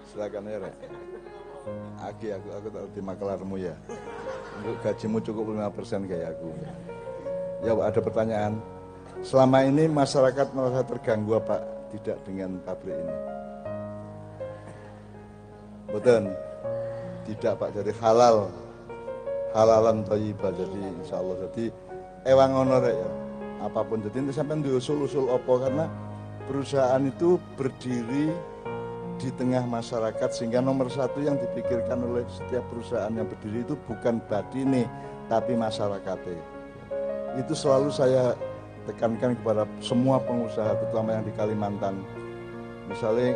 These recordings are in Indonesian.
Silakan ya, Rek. Aku tak di makelarmu ya. Untuk gajimu cukup 5% kayak aku. Ya, Pak, ada pertanyaan. Selama ini masyarakat merasa terganggu apa tidak dengan pabrik ini? Betul. Tidak, Pak. Jadi halalan thayyibah. Jadi insyaallah jadi ewang ngono rek ya. Apapun jadi ini sampean diusul-usul apa karena perusahaan itu berdiri di tengah masyarakat sehingga nomor satu yang dipikirkan oleh setiap perusahaan yang berdiri itu bukan badine tapi masyarakatnya. Itu selalu saya tekankan kepada semua pengusaha terutama yang di Kalimantan. Misalnya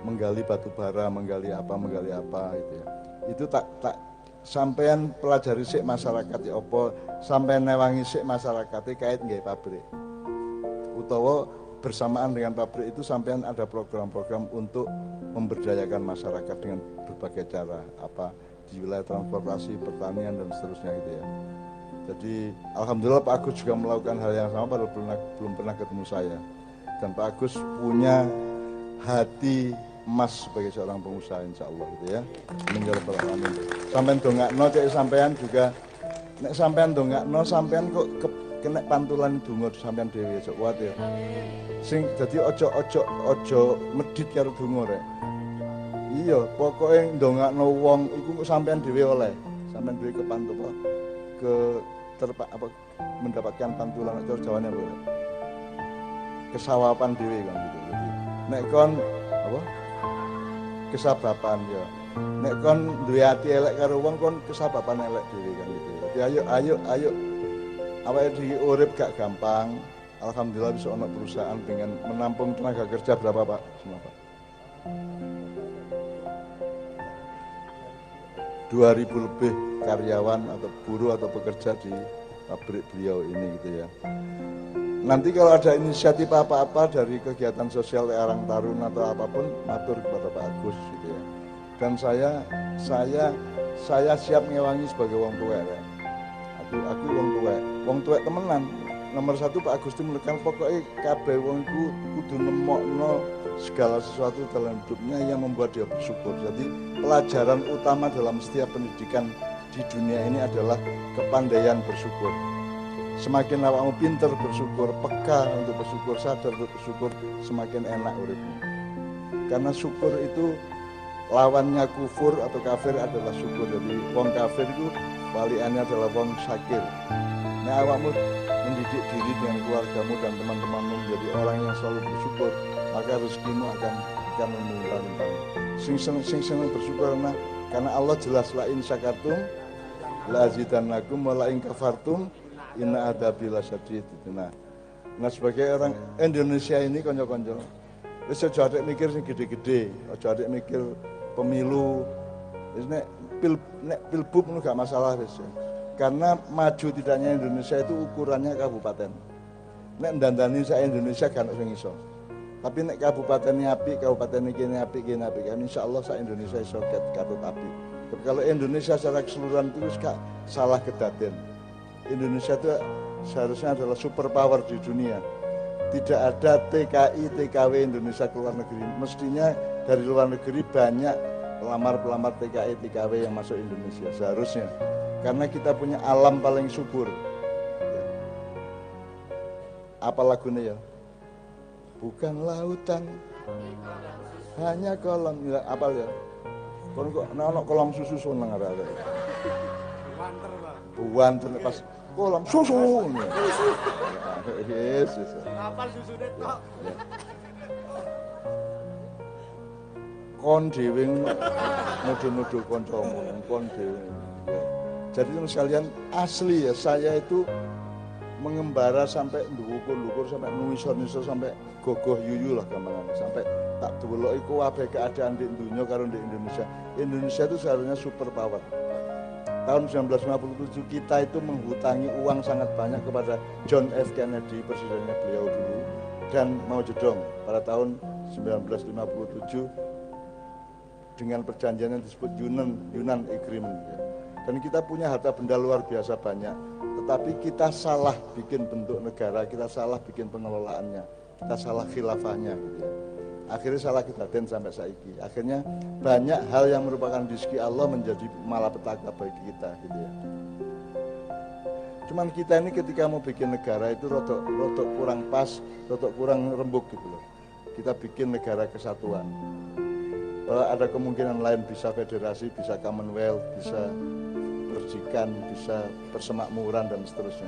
menggali batu bara, menggali apa gitu ya. Itu tak sampean pelajari sik masyarakat ya apa, sampean newangi sik masyarakat kait nggih pabrik. Utawa bersamaan dengan pabrik itu sampean ada program-program untuk memberdayakan masyarakat dengan berbagai cara apa di wilayah transportasi, pertanian dan seterusnya gitu ya. Jadi alhamdulillah Pak Agus juga melakukan hal yang sama padahal belum pernah ketemu saya. Dan Pak Agus punya hati emas sebagai seorang pengusaha insyaallah gitu ya. Menjalani alamin. Sampean dongakno cek sampean juga nek sampean dongakno sampean kok kena pantulan donga sampean dhewe sok kuat ya. Sing dadi ojo medhit karo donga rek. Iya, pokoke ndongakno wong iku sampean dhewe oleh. Sampean dhewe kepantuk mendapatkan pantulan cara Jawane apa? Kesawapan dhewe kan gitu. Jadi nek kon apa? Kesababan ya. Nek kon duwe ati elek karo wong kon kesababan elek dhewe kan gitu. Jadi ayo awake dhewe urip gak gampang. Alhamdulillah bisa ono perusahaan dengan menampung tenaga kerja berapa Pak? Semua Pak. 2.000 lebih karyawan atau buruh atau pekerja di pabrik beliau ini gitu ya. Nanti kalau ada inisiatif apa-apa dari kegiatan sosial Arang Taruna atau apapun, matur kepada Pak Agus gitu ya. Dan saya siap ngewangi sebagai wong tuwek. Aku wong tuwek temenan. Nomor satu Pak Agus itu menekan pokoknya kabeh wong iku kudu nemokno segala sesuatu dalam hidupnya yang membuat dia bersyukur. Jadi pelajaran utama dalam setiap pendidikan di dunia ini adalah kepandaian bersyukur. Semakin awakmu pinter bersyukur, peka untuk bersyukur, sadar untuk bersyukur, semakin enak uripmu. Karena syukur itu lawannya kufur atau kafir adalah syukur. Jadi wong kafir itu waliannya adalah wong syakir. Nah awakmu mendidik diri dengan keluargamu dan teman-temanmu menjadi orang yang selalu bersyukur, maka rezekimu akan melimpah-limpah. Sing seneng bersyukur karena Allah jelas la in syakartum la azidannakum wa la in kafartum inna adzabi lasyadid. Nah sebagai orang Indonesia ini konco-konco wis aja arek mikir sing gede-gede, aja arek mikir pemilu. Wis nek pilbub ngono gak masalah wis. Karena maju tidaknya Indonesia itu ukurannya kabupaten. Nek ndandani sak Indonesia kan sing iso. Tapi nek kabupaten apik, kabupaten iki apik, kan insyaallah sak Indonesia iso katut apik. Tapi kalau Indonesia secara keseluruhan itu gak salah kedaden. Indonesia itu seharusnya adalah super power di dunia. Tidak ada TKI, TKW Indonesia ke luar negeri. Mestinya dari luar negeri banyak pelamar-pelamar TKI, TKW yang masuk Indonesia seharusnya. Karena kita punya alam paling subur. Apa lagunya ya? Bukan lautan, hanya kolam. Ya, apal ya? Kon kok ana kolam susu seneng arek. Buanter pas kolam susu. Yes. Apal susune tok. Kon dhewe nudu-nudu kancamu, kon dhewe. Jadi sekalian asli ya, saya itu mengembara sampai ndukur-ndukur sampai nuwisor-nuwisor sampai gogoh yuyu lah gampangannya. Sampai tak delok iku kabeh keadaan di dunia karo di Indonesia. Indonesia itu seharusnya super power. Tahun 1957 kita itu menghutangi uang sangat banyak kepada John F. Kennedy, presidennya beliau dulu, dan Mao Zedong pada tahun 1957 dengan perjanjian yang disebut Yunan Agreement. Dan kita punya harta benda luar biasa banyak, tetapi kita salah bikin bentuk negara, kita salah bikin pengelolaannya, kita salah khilafahnya gitu ya. Akhirnya salah kedaden sampai saiki. Akhirnya banyak hal yang merupakan rezeki Allah menjadi malapetaka bagi kita gitu ya. Cuman kita ini ketika mau bikin negara itu rotok kurang pas, rotok kurang rembuk gitu loh. Kita bikin negara kesatuan. Ada kemungkinan lain bisa federasi, bisa Commonwealth, bisa percikan, bisa persemakmuran dan seterusnya.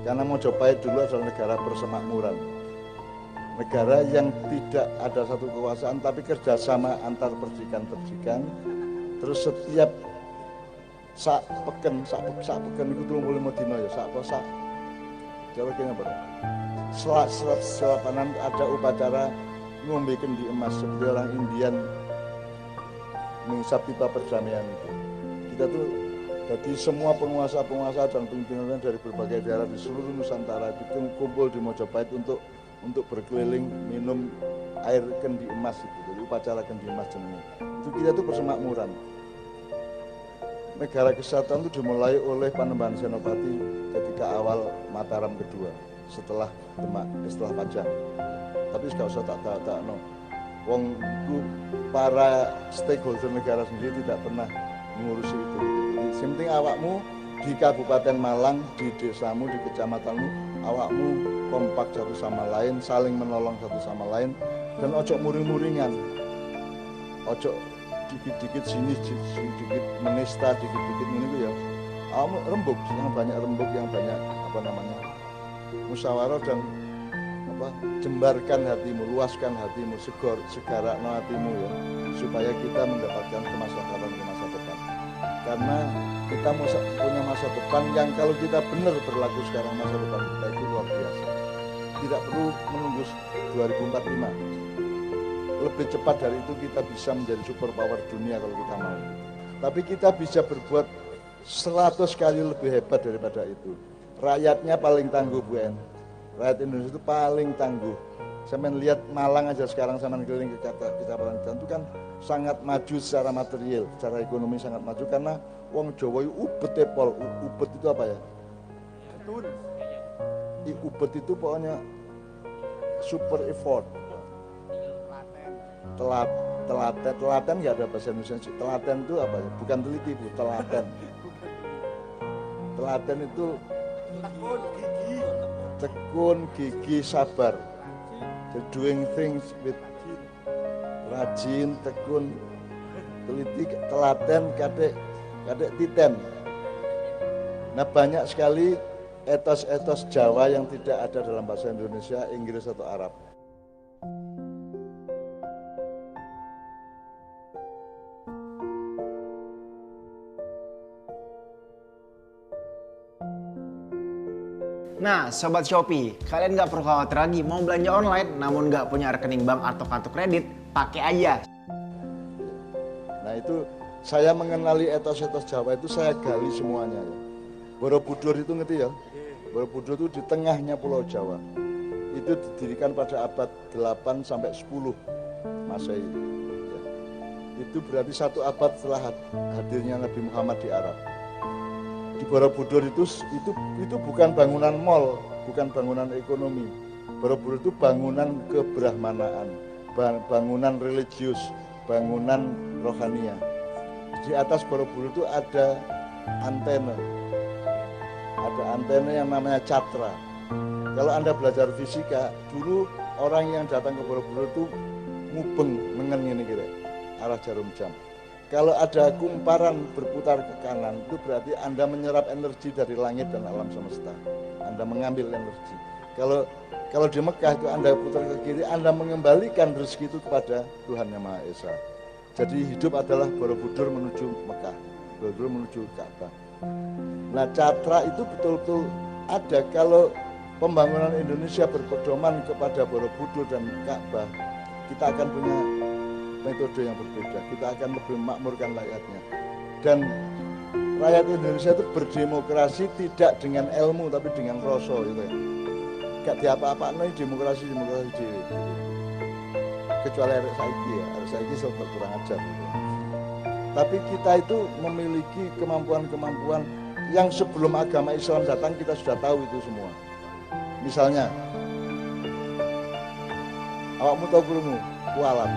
Karena Mojopahit dulu adalah negara persemakmuran. Negara yang tidak ada satu kekuasaan tapi kerjasama antar percikan-percikan. Terus setiap sak peken itu 35 dina ya, sak Jawa kene apa? Selapanan ada upacara ngombe kendi emas seperti orang Indian mengisap pipa perdamaian itu. Kita tuh jadi semua penguasa dan pimpinan dari berbagai daerah di seluruh Nusantara itu kumpul di Mojopahit untuk berkeliling minum air kendi emas itu, jadi upacara kendi emas jenenge. Itu kita tuh persemakmuran. Negara kesatuan itu dimulai oleh Panembahan Senopati ketika awal Mataram kedua, setelah Demak, setelah Pajang. Tapi nggak usah tak no. Wong itu para stakeholder negara sendiri tidak pernah mengurusi itu. Jadi penting awakmu di Kabupaten Malang, di desamu, di kecamatanmu, awakmu kompak satu sama lain, saling menolong satu sama lain, dan ojo muring-muringan, ojo dikit-dikit sini, dikit menista, dikit-dikit ini ya. Awakmu rembuk, yang banyak musyawarah dan jembarkan hatimu, luaskan hatimu, segarakno hatimu ya, supaya kita mendapatkan kemaslahatan di masa depan. Karena kita punya masa depan yang kalau kita benar berlaku sekarang, masa depan kita itu luar biasa. Tidak perlu menunggu 2045. Lebih cepat dari itu kita bisa menjadi super power dunia kalau kita mau. Tapi kita bisa berbuat 100 kali lebih hebat daripada itu. Rakyatnya paling tangguh, Bu En. Rakyat Indonesia itu paling tangguh. Saya lihat Malang aja sekarang sama keliling ke Kecamatan itu kan sangat maju secara material, secara ekonomi sangat maju karena wong Jawa itu ubet pol. Ubet itu apa ya? Betul. Ubet itu pokoknya super effort. Telaten nggak ada bahasa Indonesia. Telaten itu apa ya? Bukan teliti, Bu, telaten. Telaten itu tekun, gigi, sabar. So doing things with rajin, tekun, teliti, telaten, kadek titen. Nah, banyak sekali etos-etos Jawa yang tidak ada dalam bahasa Indonesia, Inggris atau Arab. Nah, Sobat Shopee, kalian nggak perlu khawatir lagi mau belanja online namun nggak punya rekening bank atau kartu kredit, pakai aja. Nah itu, saya mengenali etos-etos Jawa itu saya gali semuanya ya. Borobudur itu ngerti ya? Borobudur itu di tengahnya Pulau Jawa. Itu didirikan pada abad 8 sampai 10 Masehi. Ya. Itu berarti 1 abad setelah hadirnya Nabi Muhammad di Arab. Di Borobudur itu bukan bangunan mall, bukan bangunan ekonomi. Borobudur itu bangunan kebrahmanaan, bangunan religius, bangunan rohania. Di atas Borobudur itu ada antena yang namanya catra. Kalau Anda belajar fisika, dulu orang yang datang ke Borobudur itu mubeng nengen ini kira arah jarum jam. Kalau ada kumparan berputar ke kanan, itu berarti Anda menyerap energi dari langit dan alam semesta. Anda mengambil energi. Kalau di Mekah itu Anda putar ke kiri, Anda mengembalikan rezeki itu kepada Tuhan Yang Maha Esa. Jadi hidup adalah Borobudur menuju Mekah, Borobudur menuju Ka'bah. Nah, catra itu betul-betul ada. Kalau pembangunan Indonesia berpedoman kepada Borobudur dan Ka'bah, kita akan punya metode yang berbeda, kita akan lebih memakmurkan rakyatnya. Dan rakyat Indonesia itu berdemokrasi tidak dengan ilmu tapi dengan rasa gitu ya. Gak diapa-apaan demokrasi dewi. Kecuali arek saiki sebab kurang ajar gitu. Tapi kita itu memiliki kemampuan-kemampuan yang sebelum agama Islam datang kita sudah tahu itu semua. Misalnya Awakmu tahu krungu kualat.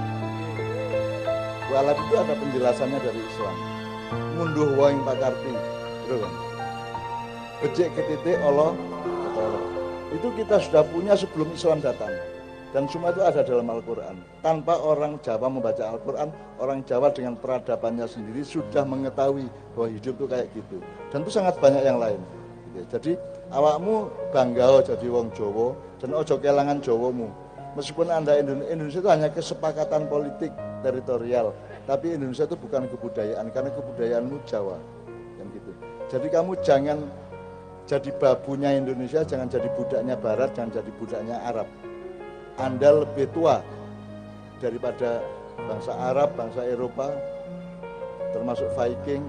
Kualat itu ada penjelasannya dari Islam. Munduh waing pakarti, betul kan? Becik ketitik Allah. Itu kita sudah punya sebelum Islam datang. Dan semua itu ada dalam Al-Quran. Tanpa orang Jawa membaca Al-Quran, orang Jawa dengan peradabannya sendiri sudah mengetahui bahwa hidup itu kayak gitu. Dan itu sangat banyak yang lain. Jadi awakmu bangga jadi wong Jawa dan ojo kelangan Jawamu. Meskipun Anda Indonesia itu hanya kesepakatan politik teritorial, tapi Indonesia itu bukan kebudayaan, karena kebudayaanmu Jawa. Yang gitu. Jadi kamu jangan jadi babunya Indonesia, jangan jadi budaknya Barat, jangan jadi budaknya Arab. Anda lebih tua daripada bangsa Arab, bangsa Eropa, termasuk Viking,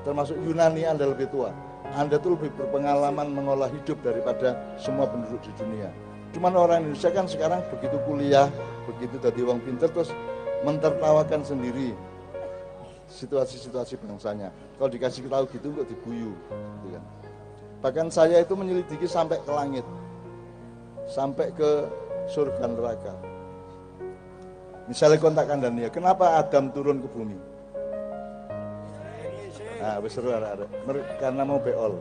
termasuk Yunani. Anda lebih tua. Anda tuh lebih berpengalaman mengolah hidup daripada semua penduduk di dunia. Cuman orang Indonesia kan sekarang begitu kuliah, begitu jadi orang pintar, terus mentertawakan sendiri situasi-situasi bangsanya. Kalau dikasih tahu gitu kok diguyu, gitu kan. Bahkan saya itu menyelidiki sampai ke langit, sampai ke surga neraka. Misalnya kontak Kandania, kenapa Adam turun ke bumi? Nah, seru ada. Karena mau beol.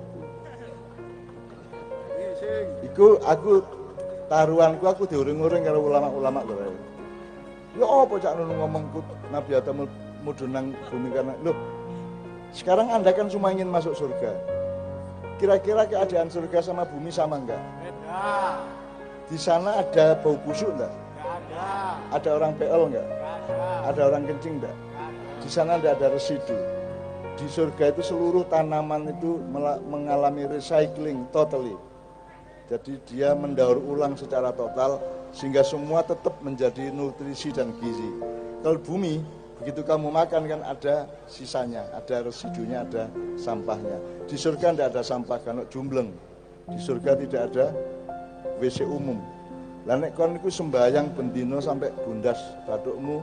Aku taruhanku aku diuring-uring karo ulama-ulama lho. Ya apa cak nunu ngomongku Nabi Adam mudhun nang bumi karena loh. Sekarang Anda kan cuma ingin masuk surga. Kira-kira keadaan surga sama bumi sama enggak? Beda. Di sana ada bau busuk enggak? Ada. Ada orang beol enggak? Ada orang kencing enggak? Di sana enggak ada residu. Di surga itu seluruh tanaman itu mengalami recycling totally. Jadi dia mendaur ulang secara total sehingga semua tetap menjadi nutrisi dan gizi. Kalau bumi, begitu kamu makan kan ada sisanya, ada residunya, ada sampahnya. Di surga tidak ada sampah karena jumbleng. Di surga tidak ada WC umum. Lah nek kon iku sembayang bendino sampai bundas bathukmu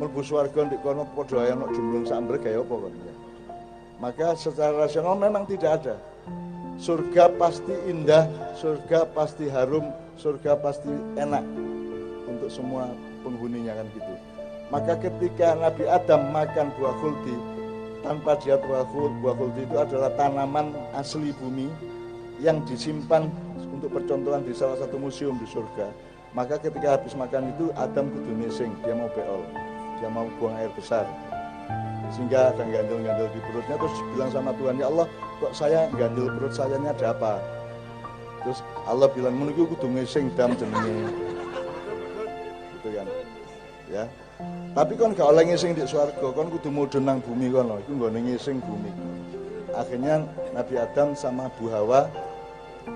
mlebu swarga ndek kono padha ae ana jumbleng sambre gawe apa kon. Maka secara rasional memang tidak ada. Surga pasti indah, surga pasti harum, surga pasti enak untuk semua penghuninya kan gitu. Maka ketika Nabi Adam makan buah khuldi, tanpa dia buah khuldi itu adalah tanaman asli bumi yang disimpan untuk percontohan di salah satu museum di surga. Maka ketika habis makan itu Adam kudu nising, dia mau beol, dia mau buang air besar. Sehingga ada gandul-gandul di perutnya, terus bilang sama Tuhan, ya Allah kok saya gandul perut saya ini ada apa? Terus Allah bilang, menunggu kudu ngising dam jenenge. Gitu kan. Ya. Tapi kan gak oleh ngising di swarga, kan kudu mudhun nang bumi kono, iku nggone ngising bumi. Akhirnya Nabi Adam sama Bu Hawa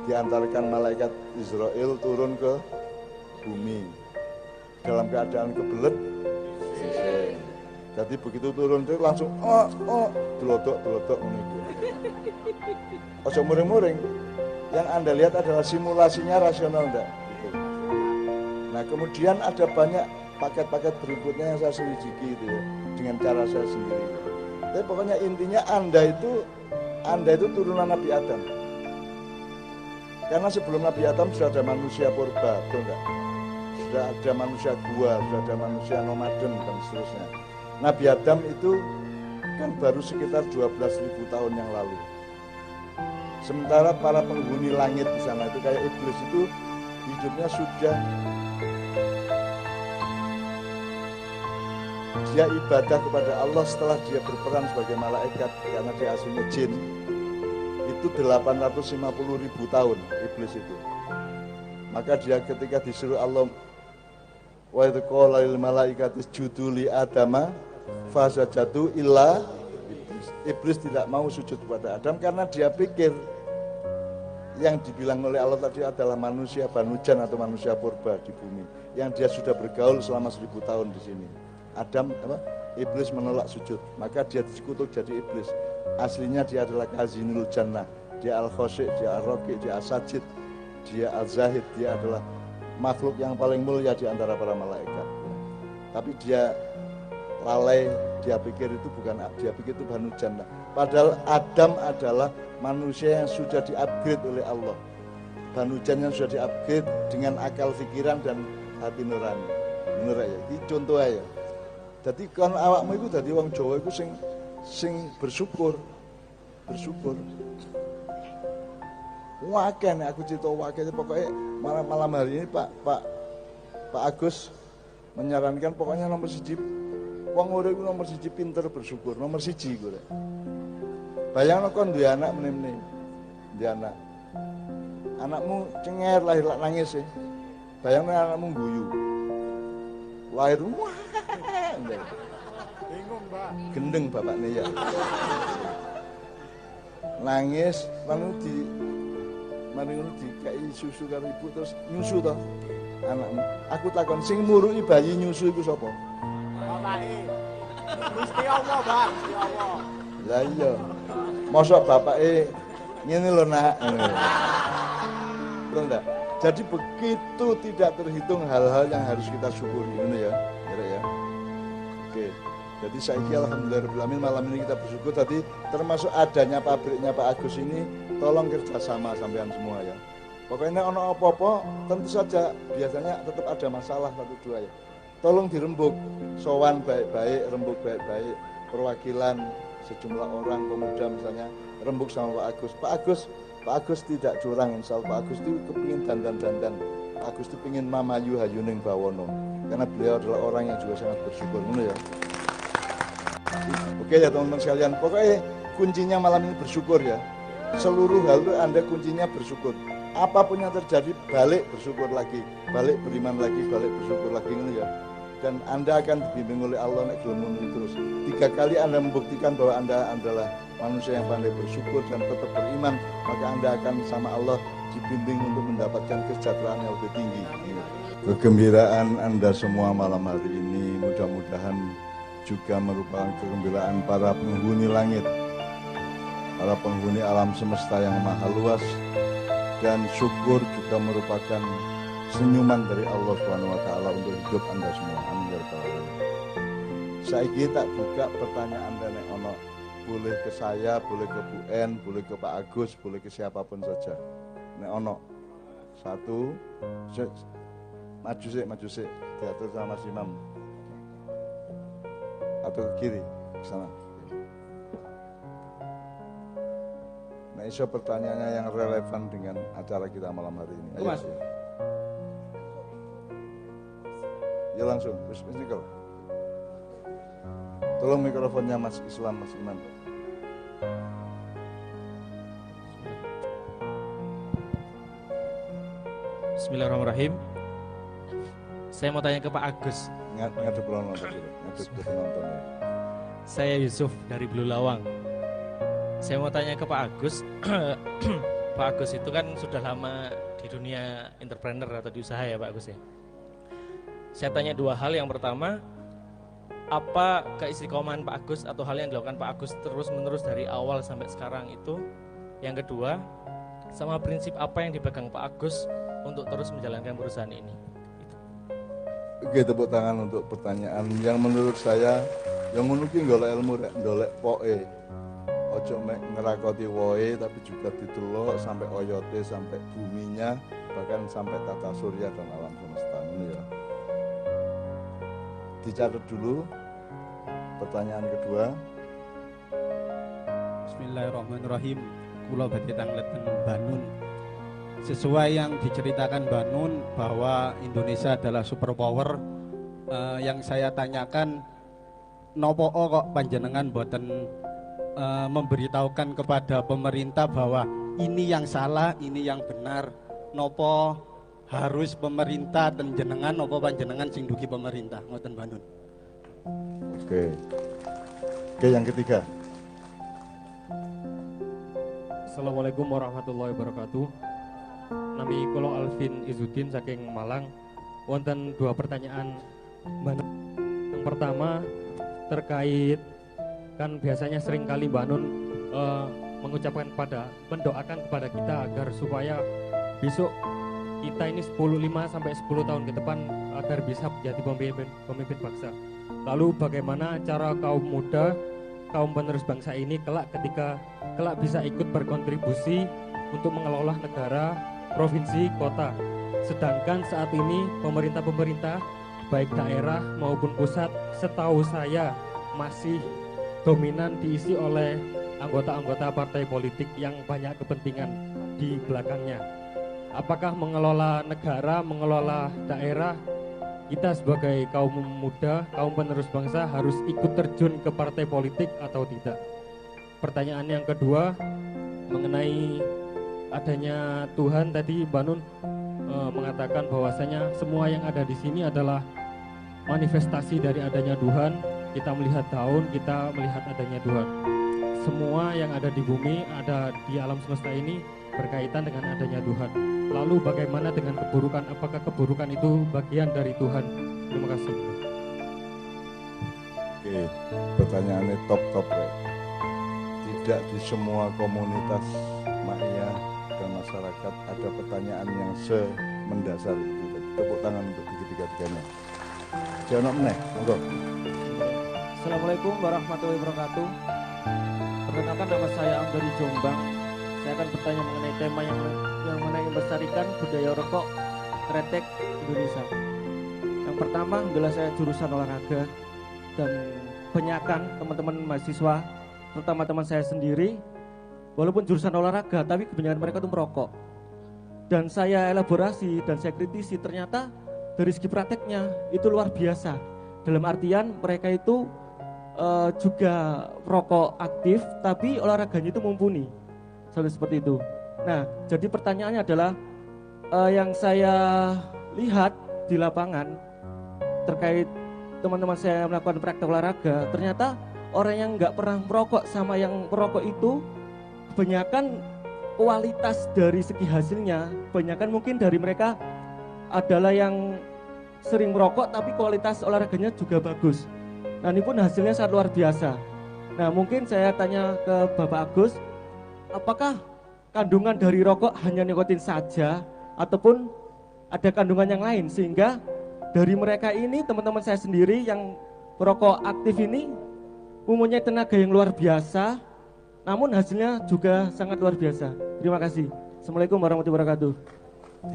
diantarkan malaikat Israel turun ke bumi dalam keadaan kebelet. Jadi begitu turun itu langsung delodok ngono iku. Ojo muring-muring. Yang Anda lihat adalah simulasinya rasional enggak? Gitu. Nah, kemudian ada banyak paket-paket berikutnya yang saya selidiki itu ya, dengan cara saya sendiri. Tapi pokoknya intinya Anda itu turunan Nabi Adam. Karena sebelum Nabi Adam sudah ada manusia purba, betul enggak? Sudah ada manusia gua, sudah ada manusia nomaden dan seterusnya. Nabi Adam itu kan baru sekitar 12.000 tahun yang lalu. Sementara para penghuni langit di sana itu kayak iblis itu hidupnya sudah dia ibadah kepada Allah setelah dia berperan sebagai malaikat karena dia aslinya jin. Itu 850.000 tahun iblis itu. Maka dia ketika disuruh Allah wa idz qala lil malaikati isjudu li adama fasajadu illa iblis tidak mau sujud kepada Adam karena dia pikir yang dibilang oleh Allah tadi adalah manusia banujan atau manusia purba di bumi yang dia sudah bergaul selama 1000 tahun di sini. Iblis menolak sujud, maka dia dikutuk jadi iblis. Aslinya dia adalah kazinul jannah, dia al-khosy, dia al-roki, dia al-sajid, dia al-zahid, dia adalah makhluk yang paling mulia di antara para malaikat. Tapi dia lalai, dia pikir itu bukan, dia pikir itu banu jannah. Padahal Adam adalah manusia yang sudah di-upgrade oleh Allah. Banu jannah yang sudah di-upgrade dengan akal pikiran dan hati nurani. Bener ya, iki contoh ae. Dadi kon awakmu iku dadi wong Jawa iku sing bersyukur. Bersyukur. Wakeh nek aku cerita wakeh pokoknya malam hari ini Pak Agus menyarankan pokoknya nomor 1 wong urip iku nomor 1 pinter bersyukur, nomor 1 iku rek. Bayangno kon duwe anak meneh-meneh. Duwe anak. Anakmu cenger lahir lak nangis e. Bayangno anakmu guyu. Lahir wah. Bingung, Mbak. Gendeng bapaknya ya. Nangis, mari dikai susu karo ibu terus nyusu to anakmu. Aku takon sing muruki bayi nyusu iku sapa? Bapake. Gusti Allah, Bang, Gusti Allah. Lah iya. Mosok bapake ngene lho nak. Betul enggak? Jadi begitu tidak terhitung hal-hal yang harus kita syukuri, ngono ya. Ya. Oke. Jadi saiki alhamdulillahirabbil malam ini kita bersyukur tadi termasuk adanya pabriknya Pak Agus ini tolong kerjasama sampean semua ya. Pokoknya ono apa-apa tentu saja biasanya tetap ada masalah 1-2 ya. Tolong dirembuk, sowan baik-baik, rembuk baik-baik, perwakilan sejumlah orang pemuda misalnya rembuk sama Pak Agus tidak curang insya Allah. Pak Agus itu kepingin dandan. Pak Agus itu pingin mamayu hayuning bawono karena beliau adalah orang yang juga sangat bersyukur ya. Oke ya teman-teman sekalian, pokoknya kuncinya malam ini bersyukur ya. Seluruh hal itu Anda kuncinya bersyukur. Apapun yang terjadi, balik bersyukur lagi, balik beriman lagi, balik bersyukur lagi ya. Dan Anda akan dibimbing oleh Allah nek gelem ngono terus. 3 kali Anda membuktikan bahwa Anda adalah manusia yang pandai bersyukur dan tetap beriman, maka Anda akan sama Allah dibimbing untuk mendapatkan kesejahteraan yang lebih tinggi. Kegembiraan Anda semua malam hari ini mudah-mudahan juga merupakan kegembiraan para penghuni langit, para penghuni alam semesta yang maha luas, dan syukur juga merupakan senyuman dari Allah SWT untuk hidup Anda semua. Amin ya rabbal alamin. Saiki tak buka pertanyaan dan ono, boleh ke saya, boleh ke Bu En, boleh ke Pak Agus, boleh ke siapapun saja. Nek ono 1 maju sih diatur sama Mas Imam. Atau ke kiri, ke sana. Nah, iso pertanyaannya yang relevan dengan acara kita malam hari ini. Ayo, Mas. Ya langsung, wis nikel. Tolong mikrofonnya Mas Islam, Mas Iman. Bismillahirrahmanirrahim. Saya mau tanya ke Pak Agus. Ngadep penonton ya. Saya Yusuf dari Blue Lawang. Saya mau tanya ke Pak Agus. Pak Agus itu kan sudah lama di dunia entrepreneur atau di usaha ya Pak Agus ya. Saya tanya 2 hal. Yang pertama, apa keistiqomahan Pak Agus atau hal yang dilakukan Pak Agus terus-menerus dari awal sampai sekarang itu? Yang kedua, sama prinsip apa yang dipegang Pak Agus untuk terus menjalankan perusahaan ini? Oke, tepuk tangan untuk pertanyaan yang menurut saya yang ngono ki golek ilmu rek golek poke. Ojo mek ngerakoti woe tapi juga ditelok sampai oyote, sampai buminya, bahkan sampai tata surya dan alam semesta ini ya. Dicatat dulu pertanyaan kedua. Bismillahirrahmanirrahim. Kula badhe tangleten Banun. Sesuai yang diceritakan Banun bahwa Indonesia adalah superpower, yang saya tanyakan nopo kok panjenengan boten memberitahukan kepada pemerintah bahwa ini yang salah, ini yang benar. Nopo harus pemerintah dan jenengan, nopo panjenengan sing dugi pemerintah, ngoten Banun. Oke, yang ketiga. Assalamualaikum warahmatullahi wabarakatuh. Nami kula Alvin Izzuddin saking Malang. Wonten 2 pertanyaan. Yang pertama terkait kan biasanya sering kali Mbak Nun mengucapkan mendoakan kepada kita agar supaya besok kita ini 5 sampai 10 tahun ke depan agar bisa menjadi pemimpin bangsa. Lalu bagaimana cara kaum muda, kaum penerus bangsa ini kelak bisa ikut berkontribusi untuk mengelola negara, provinsi, kota. Sedangkan saat ini pemerintah baik daerah maupun pusat, setahu saya masih dominan diisi oleh anggota-anggota partai politik yang banyak kepentingan di belakangnya. Apakah mengelola negara, mengelola daerah, kita sebagai kaum muda, kaum penerus bangsa harus ikut terjun ke partai politik atau tidak? Pertanyaan yang kedua mengenai adanya Tuhan, tadi Mbak Nun mengatakan bahwasanya semua yang ada di sini adalah manifestasi dari adanya Tuhan. Kita melihat daun, kita melihat adanya Tuhan. Semua yang ada di bumi, ada di alam semesta ini berkaitan dengan adanya Tuhan. Lalu bagaimana dengan keburukan? Apakah keburukan itu bagian dari Tuhan? Terima kasih. Oke, pertanyaannya top ya. Tidak di semua komunitas Ma'iyah dan masyarakat ada pertanyaan yang semendasar itu. Tepuk tangan untuk ketiga-tiganya. Jangan meneh, monggo. Assalamualaikum warahmatullahi wabarakatuh. Perkenalkan, nama saya Am dari Jombang. Saya akan bertanya mengenai tema yang mengenai melestarikan budaya rokok kretek Indonesia. Yang pertama adalah saya jurusan olahraga dan kebanyakan teman-teman mahasiswa, terutama teman saya sendiri, walaupun jurusan olahraga tapi kebanyakan mereka itu merokok. Dan saya elaborasi dan saya kritisi, ternyata dari segi prakteknya itu luar biasa. Dalam artian mereka itu juga rokok aktif tapi olahraganya itu mumpuni. Seperti itu. Nah, jadi pertanyaannya adalah yang saya lihat di lapangan terkait teman-teman saya melakukan praktek olahraga, ternyata orang yang nggak pernah merokok sama yang merokok itu kebanyakan kualitas dari segi hasilnya, kebanyakan mungkin dari mereka adalah yang sering merokok tapi kualitas olahraganya juga bagus. Nah, ini pun hasilnya sangat luar biasa. Nah, mungkin saya tanya ke Bapak Agus, apakah kandungan dari rokok hanya nikotin saja ataupun ada kandungan yang lain sehingga dari mereka ini, teman-teman saya sendiri yang merokok aktif ini mempunyai tenaga yang luar biasa, namun hasilnya juga sangat luar biasa. Terima kasih. Assalamualaikum warahmatullahi wabarakatuh.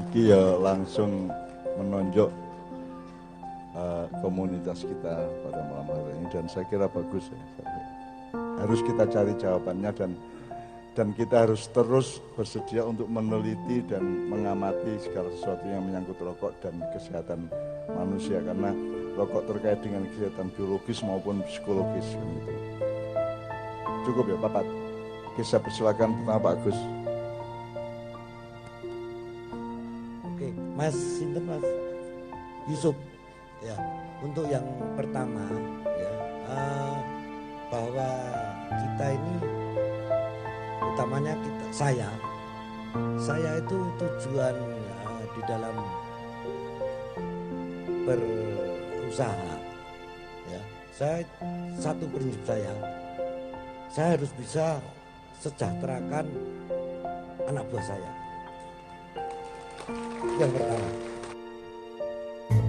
Iki ya langsung menonjok komunitas kita pada malam hari ini dan saya kira bagus ya. Harus kita cari jawabannya dan kita harus terus bersedia untuk meneliti dan mengamati segala sesuatu yang menyangkut rokok dan kesehatan manusia, karena rokok terkait dengan kesehatan biologis maupun psikologis kan gitu. Cukup ya Pak. Kisah persilakan pertama Pak Agus. Oke, Mas Sinten, Mas Yusuf. Ya, untuk yang pertama ya, bahwa kita ini utamanya saya itu tujuan di dalam berusaha ya, saya satu prinsip saya harus bisa sejahterakan anak buah saya. Yang pertama.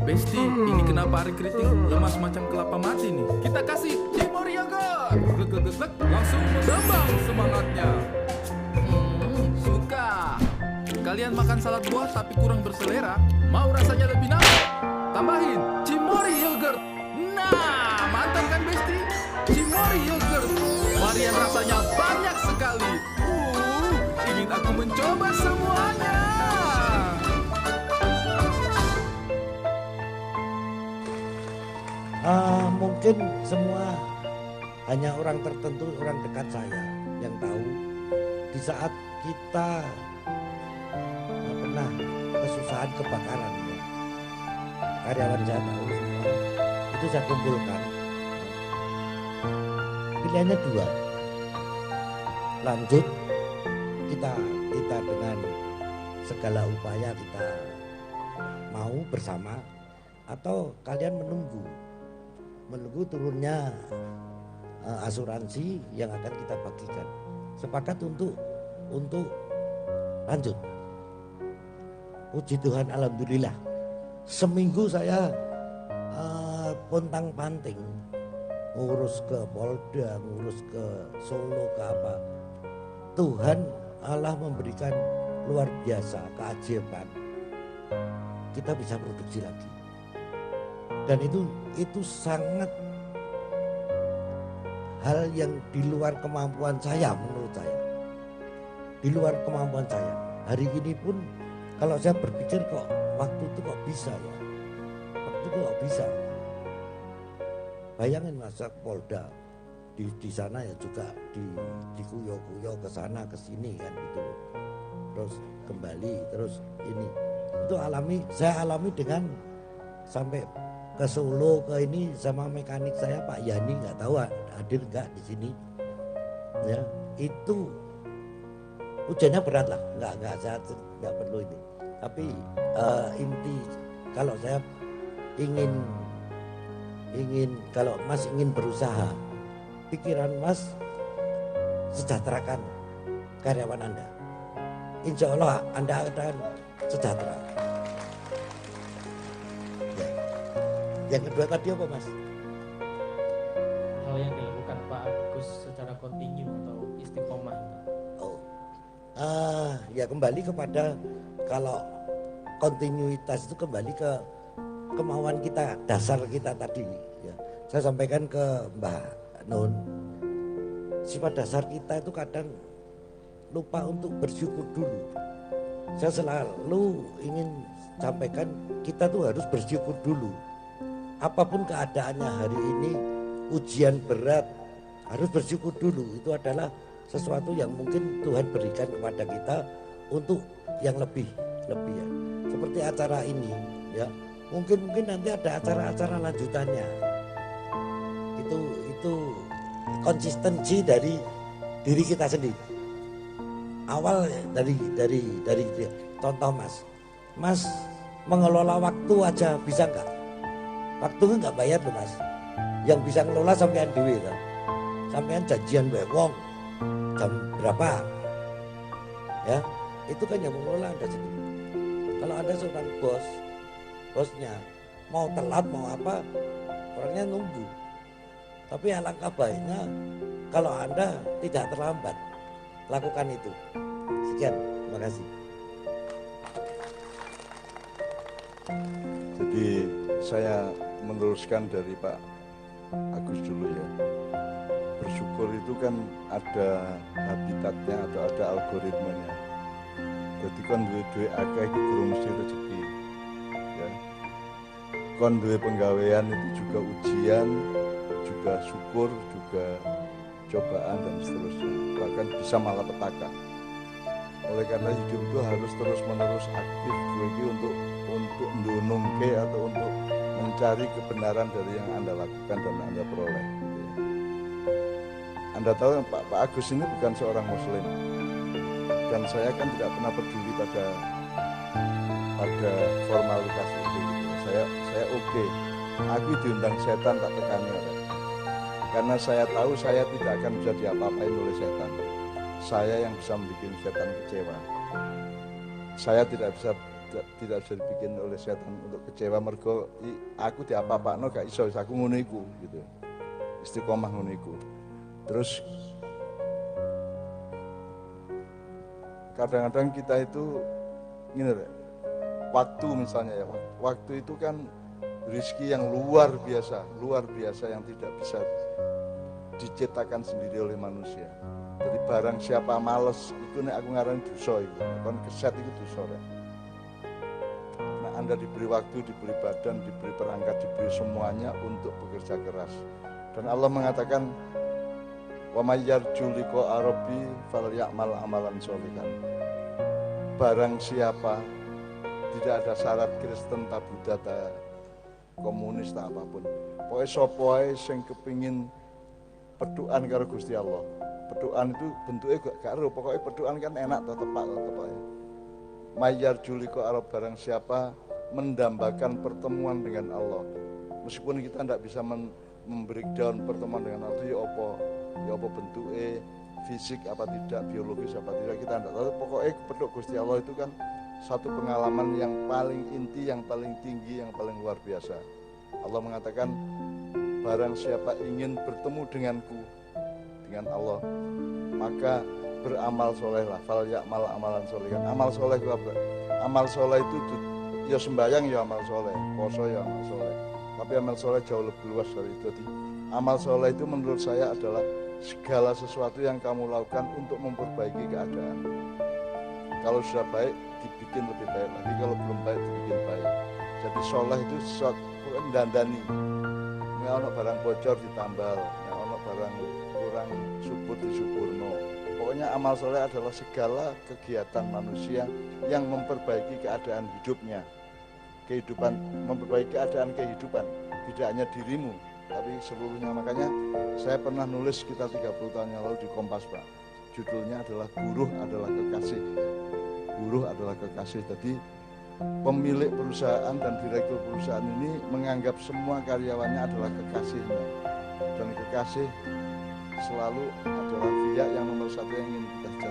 Besti, ini kenapa hari keriting lemas macam kelapa mati nih? Kita kasih Cimor Yogurt. Glek, langsung mengembang semangatnya. Suka. Kalian makan salad buah tapi kurang berselera? Mau rasanya lebih nambah? Tambahin Cimori Yogurt. Nah, mantap kan Besti? Cimori Yogurt. Varian rasanya banyak sekali. Ingin aku mencoba semuanya. Mungkin semua hanya orang tertentu, orang dekat saya yang tahu di saat kita pernah kesusahan kebakaran ya. Karyawan saya tahu semua, itu saya kumpulkan. Pilihannya dua, lanjut kita dengan segala upaya kita mau bersama, atau kalian menunggu turunnya asuransi yang akan kita bagikan. Sepakat untuk lanjut. Puji Tuhan, alhamdulillah. Seminggu saya pontang-panting ngurus ke Polda, ngurus ke Solo, ke apa. Tuhan Allah memberikan luar biasa keajaiban. Kita bisa produksi lagi. Dan itu sangat hal yang di luar kemampuan saya, menurut saya. Di luar kemampuan saya. Hari ini pun kalau saya berpikir kok waktu itu kok bisa ya. Waktu itu kok bisa. Bayangin masa Polda di sana ya juga dikuyo-kuyo ke sana ke sini kan gitu. Terus kembali terus ini. Itu saya alami dengan sampai ke Solo ke ini sama mekanik saya Pak Yani, nggak tahu hadir nggak di sini. Ya, itu hujannya berat lah, nggak perlu ini. Tapi inti kalau saya ingin kalau Mas ingin berusaha, pikiran Mas sejahterakan karyawan Anda. Insya Allah Anda akan sejahtera. Ya. Yang kedua tadi apa Mas? Hal yang dilakukan Pak Agus secara kontinu atau istiqomah. Oh, ya kembali kepada kalau kontinuitas itu kembali ke kemauan kita, dasar kita tadi. Ya. Saya sampaikan ke Mbak Nun, sifat dasar kita itu kadang lupa untuk bersyukur dulu. Saya selalu ingin sampaikan kita tuh harus bersyukur dulu. Apapun keadaannya hari ini, ujian berat, harus bersyukur dulu. Itu adalah sesuatu yang mungkin Tuhan berikan kepada kita untuk yang lebih ya. Seperti acara ini ya. Mungkin nanti ada acara-acara lanjutannya. Itu konsistensi dari diri kita sendiri. Awal dari contoh Mas mengelola waktu aja bisa nggak? Waktu nggak bayar loh Mas. Yang bisa ngelola sampean dewe kan. Sampean janjian wae wong jam berapa? Ya, itu kan yang mengelola Anda sendiri. Kalau Anda seorang bosnya mau telat mau apa, orangnya nunggu. Tapi alangkah baiknya kalau Anda tidak terlambat, lakukan itu. Sekian, terima kasih. Jadi saya meneruskan dari Pak Agus dulu ya. Bersyukur itu kan ada habitatnya atau ada algoritmanya. Jadi kan duwe akeh iki guru mesti rezeki. Ya. Kon duwe penggawean itu juga ujian, juga syukur, juga cobaan dan seterusnya. Bahkan bisa malapetaka. Oleh karena hidup itu harus terus-menerus aktif untuk ndunungke atau untuk mencari kebenaran dari yang Anda lakukan dan Anda peroleh. Anda tahu Pak Agus ini bukan seorang Muslim, dan saya kan tidak pernah peduli pada formalitas itu. Saya oke. Aku diundang setan tak tekani oleh. Karena saya tahu saya tidak akan bisa diapa-apain oleh setan. Saya yang bisa membuat setan kecewa. Saya tidak bisa dibikin oleh setan untuk kecewa mergo aku diapa-apakno gak iso, aku ngono iku gitu. Istiqomah ngono iku. Terus kadang-kadang kita itu gini deh, waktu misalnya ya, waktu itu kan rezeki yang luar biasa yang tidak bisa diciptakan sendiri oleh manusia. Jadi barang siapa males itu nek aku ngarani dosa itu, kon keset itu dosa rek. Nah, Anda diberi waktu, diberi badan, diberi perangkat, diberi semuanya untuk bekerja keras. Dan Allah mengatakan wa may yarju liqa rabbi falyamal amalan sholihan. Barang siapa tidak ada syarat Kristen ta Buddha ta komunis ta apapun. Pokoke sapa ae sing kepengin pedukan karo Gusti Allah. Pedukan itu bentuknya gak karo, pokoknya pedukan kan enak atau tepat tepatnya. Mayyar juliko Arab barang siapa mendambakan pertemuan dengan Allah. Meskipun kita tidak bisa membreakdown pertemuan dengan Allah itu ya apa bentuknya, fisik apa tidak, biologis apa tidak, kita tidak tahu. Pokoknya peduk Gusti Allah itu kan satu pengalaman yang paling inti, yang paling tinggi, yang paling luar biasa. Allah mengatakan barang siapa ingin bertemu denganku, dengan Allah, maka beramal solehlah. Fal ya'mal amalan solehan. Amal soleh itu apa? Amal soleh itu ya sembahyang ya amal soleh, poso ya amal soleh, tapi amal soleh jauh lebih luas dari itu. Jadi amal soleh itu menurut saya adalah segala sesuatu yang kamu lakukan untuk memperbaiki keadaan. Kalau sudah baik, dibikin lebih baik lagi. Kalau belum baik, dibikin baik. Jadi soleh itu sesuatu dandani. Nggak ono barang bocor ditambal, nggak ono barang kurang subur disupurno. Pokoknya amal soleh adalah segala kegiatan manusia yang memperbaiki keadaan hidupnya. Kehidupan, memperbaiki keadaan kehidupan. Tidak hanya dirimu, tapi seluruhnya. Makanya saya pernah nulis sekitar 30 tahun yang lalu di Kompas, Pak. Judulnya adalah Buruh adalah Kekasih. Buruh adalah kekasih. Jadi pemilik perusahaan dan direktur perusahaan ini menganggap semua karyawannya adalah kekasihnya. Dan kekasih selalu adalah pihak yang nomor satu yang ingin kita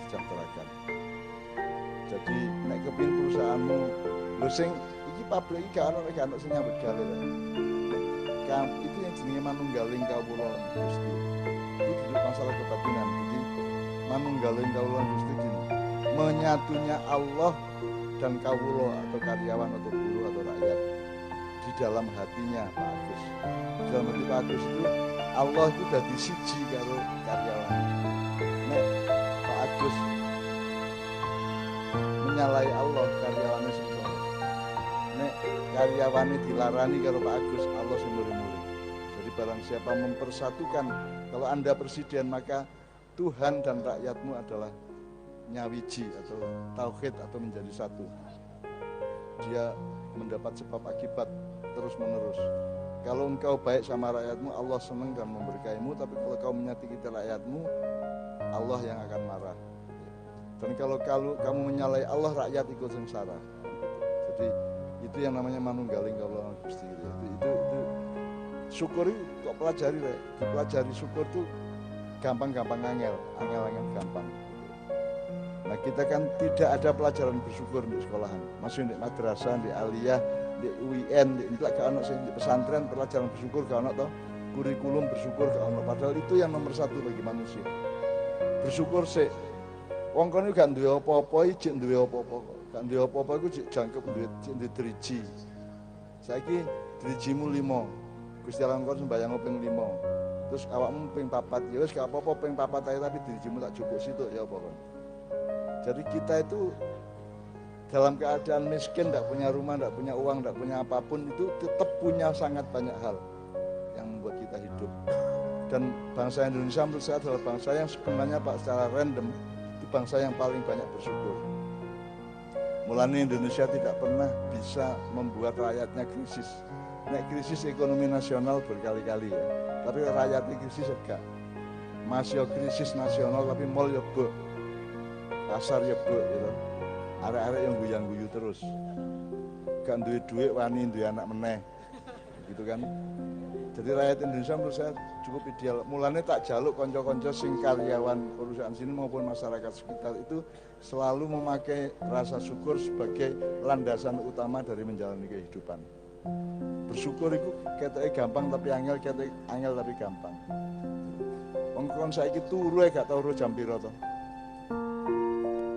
sejahterakan. Jadi nek kepin perusahaanmu lho sing iki pabrik iki gak ono sing nyambut gawe. Itu yang jenenge manunggaling kawula Gusti. Itu tidak masalah kebatinan. Jadi manunggaling kawula Gusti gini. Menyatunya Allah dan kawula atau karyawan atau buruh atau rakyat di dalam hatinya Pak Agus. Di dalam hati Pak Agus itu Allah itu udah disiji karo karyawan. Nek Pak Agus menyalahi Allah, karyawannya semua. Nek karyawannya dilarani karo Pak Agus, Allah sing muri-muri. Jadi barang siapa mempersatukan, kalau Anda presiden maka Tuhan dan rakyatmu adalah nyawiji atau tauhid atau menjadi satu. Dia mendapat sebab akibat terus menerus. Kalau engkau baik sama rakyatmu, Allah senang dan memberkaimu. Tapi kalau kau menyakiti rakyatmu, Allah yang akan marah. Dan kalau kamu menyalahi Allah, rakyat ikut sengsara. Jadi itu yang namanya manunggaling kawula Gusti. Itu syukur itu kok pelajari rek. Dipelajari syukur itu gampang-gampang angel gampang. Nah kita kan tidak ada pelajaran bersyukur di sekolahan, masih di madrasah, di aliyah, di UIN, di pesantren pelajaran bersyukur gak ono toh, kurikulum bersyukur gak ono. Padahal itu yang nomor satu bagi manusia. Bersyukur sih. Wong kono gak duwe apa-apa, cek duwe apa-apa kok. Gak duwe apa-apa iku cek jangkep duwe driji. Saiki drijimu 5. Gusti Allah kon sembayang ping 5. Terus awakmu ping 4. Ya wis gak apa-apa ping 4 ae tapi drijimu tak cukup situ ya apa kon. Jadi kita itu dalam keadaan miskin, tidak punya rumah, tidak punya uang, tidak punya apapun, itu tetap punya sangat banyak hal yang membuat kita hidup. Dan bangsa Indonesia menurut saya adalah bangsa yang sebenarnya Pak secara random itu bangsa yang paling banyak bersyukur. Mulanya Indonesia tidak pernah bisa membuat rakyatnya krisis. Nek krisis ekonomi nasional berkali-kali ya, tapi rakyatnya krisis enggak. Masih krisis nasional tapi mall ya buk. Pasar ya buk gitu. Arek-arek yang guyang-guyu terus. Gak duwe duit wani duwe anak meneh. Gitu kan. Jadi rakyat Indonesia menurut saya cukup ideal. Mulanya tak jaluk konco-konco sing karyawan perusahaan sini maupun masyarakat sekitar itu selalu memakai rasa syukur sebagai landasan utama dari menjalani kehidupan. Bersyukur itu keteke gampang tapi angel, keteke angel tapi gampang. Wong kon saiki turu gak tau jam piro to.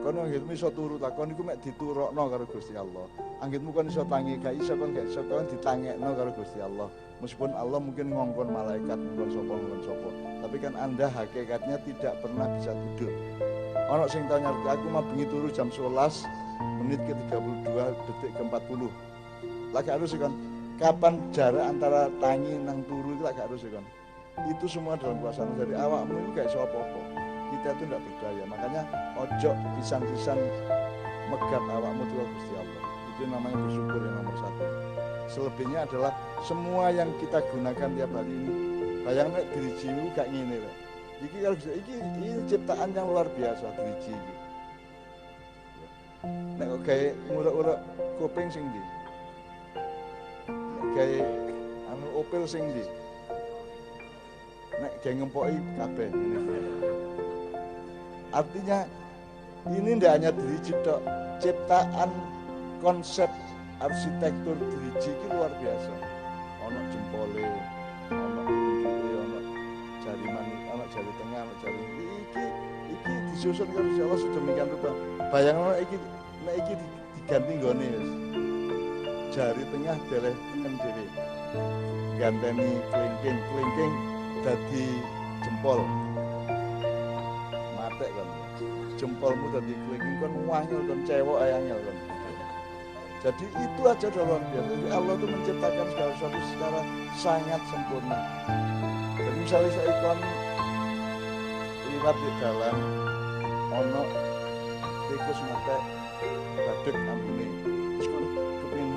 Kon anggitmu iso turu ta, kon iku mek diturokno karo Gusti Allah. Anggitmu kon iso tangi, gak iso kon gak iso kon ditangekno karo Gusti Allah. Meskipun Allah mungkin ngongkon malaikat, ngongkon sapa. Tapi kan Anda hakikatnya tidak pernah bisa tidur. Ono sing tanya aku mah bengi turu jam 11 menit ke 32 detik ke 40. Lah gak harus kan. Kapan jarak antara tangi nang turu itu lah gak harus kan. Itu semua dalam kuasa Allah. Jadi awakmu itu gak iso apa-apa. Kita itu tidak berdaya, makanya ojo pisan-pisan megat awakmu tuwa Gusti Allah. Itu namanya bersyukur yang nomor satu. Selebihnya adalah semua yang kita gunakan tiap hari ini. Bayangnya dirijimu gak ngene rek. Iki ciptaan yang luar biasa diriji iki. Nek kok gawe ngurek-urek kuping sing ndi? Nek gawe opel sing ndi? Nek gawe ngempoki kabeh ngene. Artinya ini tidak hanya diriji tok, ciptaan konsep arsitektur diriji itu luar biasa. Ono jempole, ono unjuke, ono jari manis, ono jari tengah, ono jari iki disusun karo Allah sedemikian rupa. Bayangno iki nek iki diganti nggone wis. Jari tengah deleh tengen dhewe. ganteni kelingking dadi jempol. Matek kan. Jempolmu dadi kelingking kan wangil kan cewek ayangnya kan. Jadi itu aja udah luar biasa. Jadi Allah itu menciptakan segala sesuatu secara sangat sempurna. Jadi misalnya saya ikon liwat di jalan, ono tikus mate, badek ambune, terus kok kepingin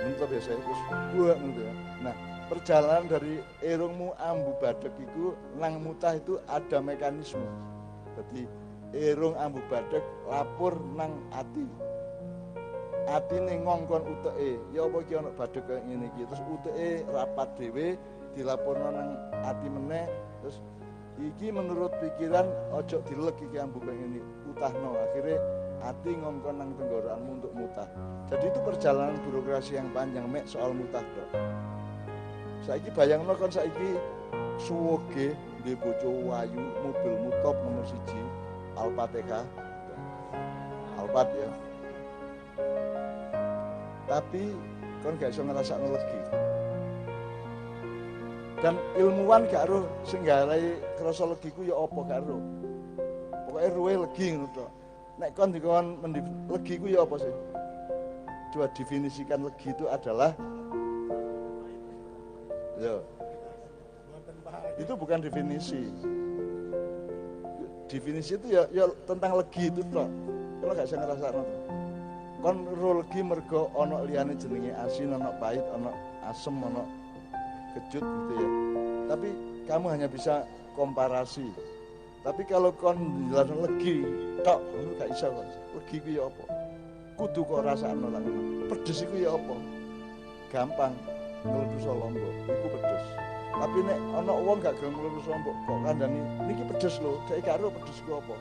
muntah biasanya terus buang gitu ya. Nah perjalanan dari irungmu ambu badek itu nang mutah itu ada mekanisme. Jadi irung ambu badek lapor nang ati. Atine ngongkon uteke, ya apa iki ana badhek kaya ngene iki. Terus uteke rapat dhewe dilaporno nang ati meneh. Terus iki menurut pikiran ojo dilek iki ambu kaya ngene, utahno. Akhire ati ngongkon nang tenggorokanmu untuk mutah. Jadi itu perjalanan birokrasi yang panjang mek soal mutah tok. Saiki bayangno kon saiki suwoge ndek bojo wayu, mobilmu top nomor 1, Alphard TK. Alphard ya. Tapi kon gak iso ngrasakno legi. Dan ilmuwan gak ero sing garai krasa legi ku ya apa gak ero. Pokoke ruwe legi ngono tok. Nek kon dikon legi ku ya apa sih? Coba definisikan legi itu adalah ya. Itu bukan definisi. Definisi itu ya tentang legi itu tok. Kalau gak iso ngrasakno. Kon legi mergo ana liyane jenenge asin, ana pahit, ana asem, ana kecut gitu ya. Tapi kamu hanya bisa komparasi. Tapi kalau kon jelasno legi tok ngono gak iso kon. Legi ku ya apa? Kudu kok rasakno lah. Pedes iku ya apa? Gampang ngleruso lombok, iku pedes. Tapi nek ana wong gak gelem ngleruso lombok kok kandhani niki pedes lho, dhek gak ero pedes ku apa.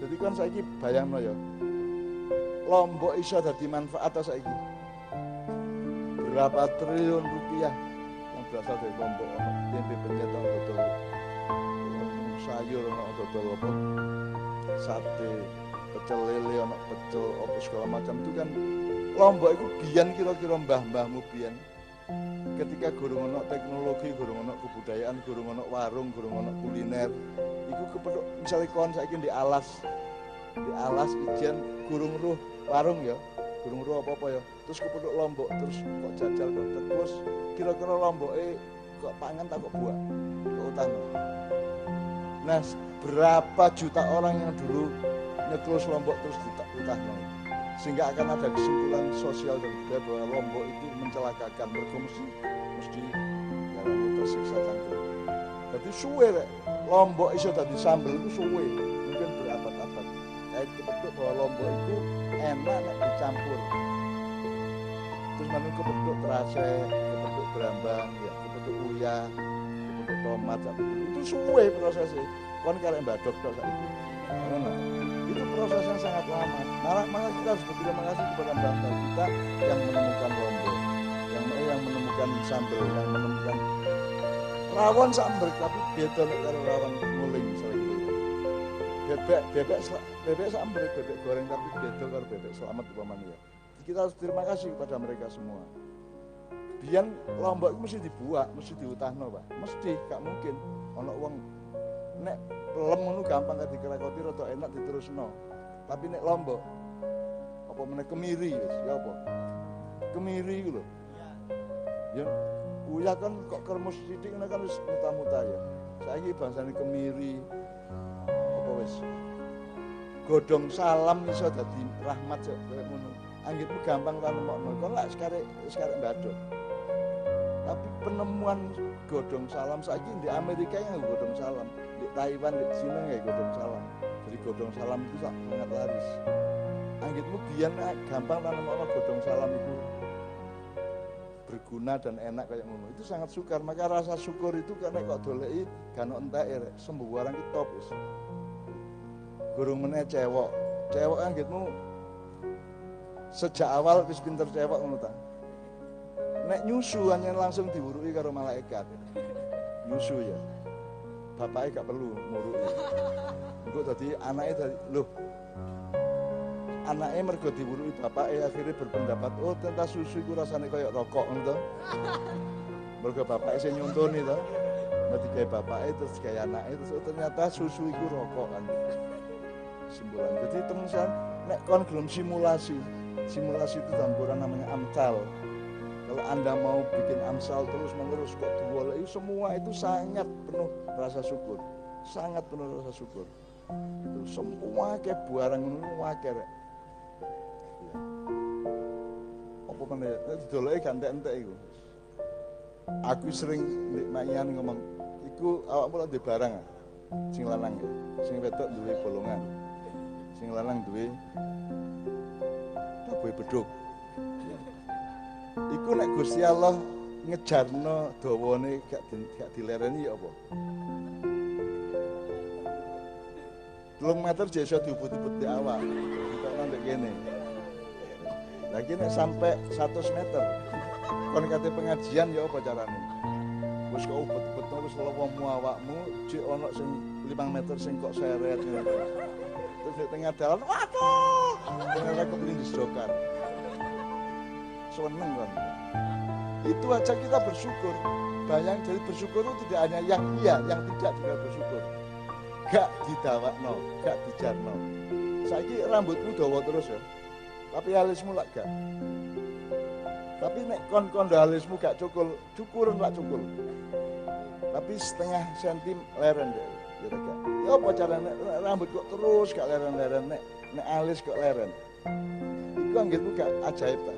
Jadi kan saiki bayangno ya. Lombok iso dadi manfaat ta saiki. Berapa triliun rupiah yang berasal dari Lombok, ono tempe penyet, ono dodol sayur, ono dodol apa? Sate, pecel lele, ono pecel apa segala macam itu kan Lombok itu biyen kira-kira mbah-mbahmu biyen. Ketika gurung ono teknologi, gurung ono kebudayaan, gurung ono warung, gurung ono kuliner, iku kepethuk misale kon saiki di alas ijen gurung ruh warung ya, gurung ruh apa-apa ya. Terus kepethuk Lombok, terus kok jajal kok terus kira-kira Lomboke kok pangan tak kok buah. Kok utama. Nah, berapa juta orang yang dulu nyeklus Lombok terus utahno. Sehingga akan ada kesimpulan sosial dan budaya bahwa Lombok itu mencelakakan, mergo mesti garane tersiksa cangkem. Jadi suwe rek Lombok iso dadi sambel itu suwe, mungkin berabad-abad. Kayak kepethuk bahwa Lombok itu enak nek dicampur. Terus manut kepethuk terase, kepethuk brambang, ya kepethuk uyah, kepethuk tomat, itu suwe prosesnya. Kon karek mbadok tok saiki. Ngono. Itu proses yang sangat lama. Malah kita harus berterima kasih kepada bangsa kita yang menemukan Lombok, yang menemukan sambel, yang menemukan rawon sambel, tapi beda karo rawon nguling misalnya gitu. Bebek sambel, bebek goreng tapi beda karo bebek selamat umpamanya ya. Kita harus terima kasih kepada mereka semua. Biyen Lombok itu mesti dibuat, mesti diutahno, Pak. Mesti, gak mungkin ana wong nek pelem ngono gampang kan dikerakoti rada enak diterusno. Tapi nek Lombok apa meneh kemiri wis, ya apa? Kemiri iku lho. Ya uyah kan kok kremes sithik ngene kan wis muta-muta ya. Saiki bangsane kemiri apa wis. Godhong salam iso dadi rahmat kaya ngono. Anggitmu gampang ta nemokno. Kon lak sekarek mbadok. Tapi penemuan godhong salam saiki di Amerika yang godhong salam, di Taiwan, di Cina ya godhong salam. Jadi godhong salam itu sangat laris. Anggitmu biyen gampang ta nemokno godhong salam itu berguna dan enak kayak ngono. Itu sangat sukar. Maka rasa syukur itu karena kok doleki gak ono enteke rek, sembuh warang ki top wis. Gurung meneh cewek. Cewek anggitmu sejak awal wis pinter cewek ngono ta. Nek nyusu hanya langsung diuruki karo malaikat. Nyusu ya. Bapaknya gak perlu nguruki. Engko dadi anake dadi lho. anaknya mergo diwuruhi bapaknya akhirnya berpendapat oh ternyata susu itu rasanya kayak rokok gitu. Mergo bapaknya saya nyontoni tuh. Nanti kayak bapaknya terus kayak anaknya terus oh, ternyata susu itu rokok kan. Simbolan. Jadi teman-teman nek kon gelem simulasi. Simulasi itu campuran namanya amsal. Kalau Anda mau bikin amsal terus-menerus kok diwalai semua itu sangat penuh rasa syukur. Sangat penuh rasa syukur. Itu semua kayak barang ngono akeh rek. Apa meneh didoleki gantek-entek iku. Aku sering nek mayan ngomong, iku awakmu lak ndek barang ah. Sing lanang ya. Sing wedok duwe bolongan. Sing lanang duwe baboy bedhug. Iku nek Gusti Allah ngejarno dawane gak dilereni ya apa? 2 meter jasa diubut-ubut di awak. Kita ndek kene. Lagi nek sampai 100 meter. Kon kate pengajian ya apa carane? Wis kok ubut-ubut wis lowongmu awakmu, jek ana sing 5 meter sing kok seret. Terus di tengah dalan, waduh! Ternyata kepingin disedokan. Seneng kan? Itu aja kita bersyukur. Bayang jadi bersyukur itu tidak hanya yang iya, yang tidak juga bersyukur. Gak didawakno, gak dijarno. Saiki rambutmu dawa terus ya. Tapi alismu lak gak. Tapi nek kon alismu gak cukuren lak cukur. Tapi setengah sentim leren deh. Ya gak. Ya apa carane rambut kok terus gak leren-leren nek alis kok leren. Iku anggitmu gak ajaib ta.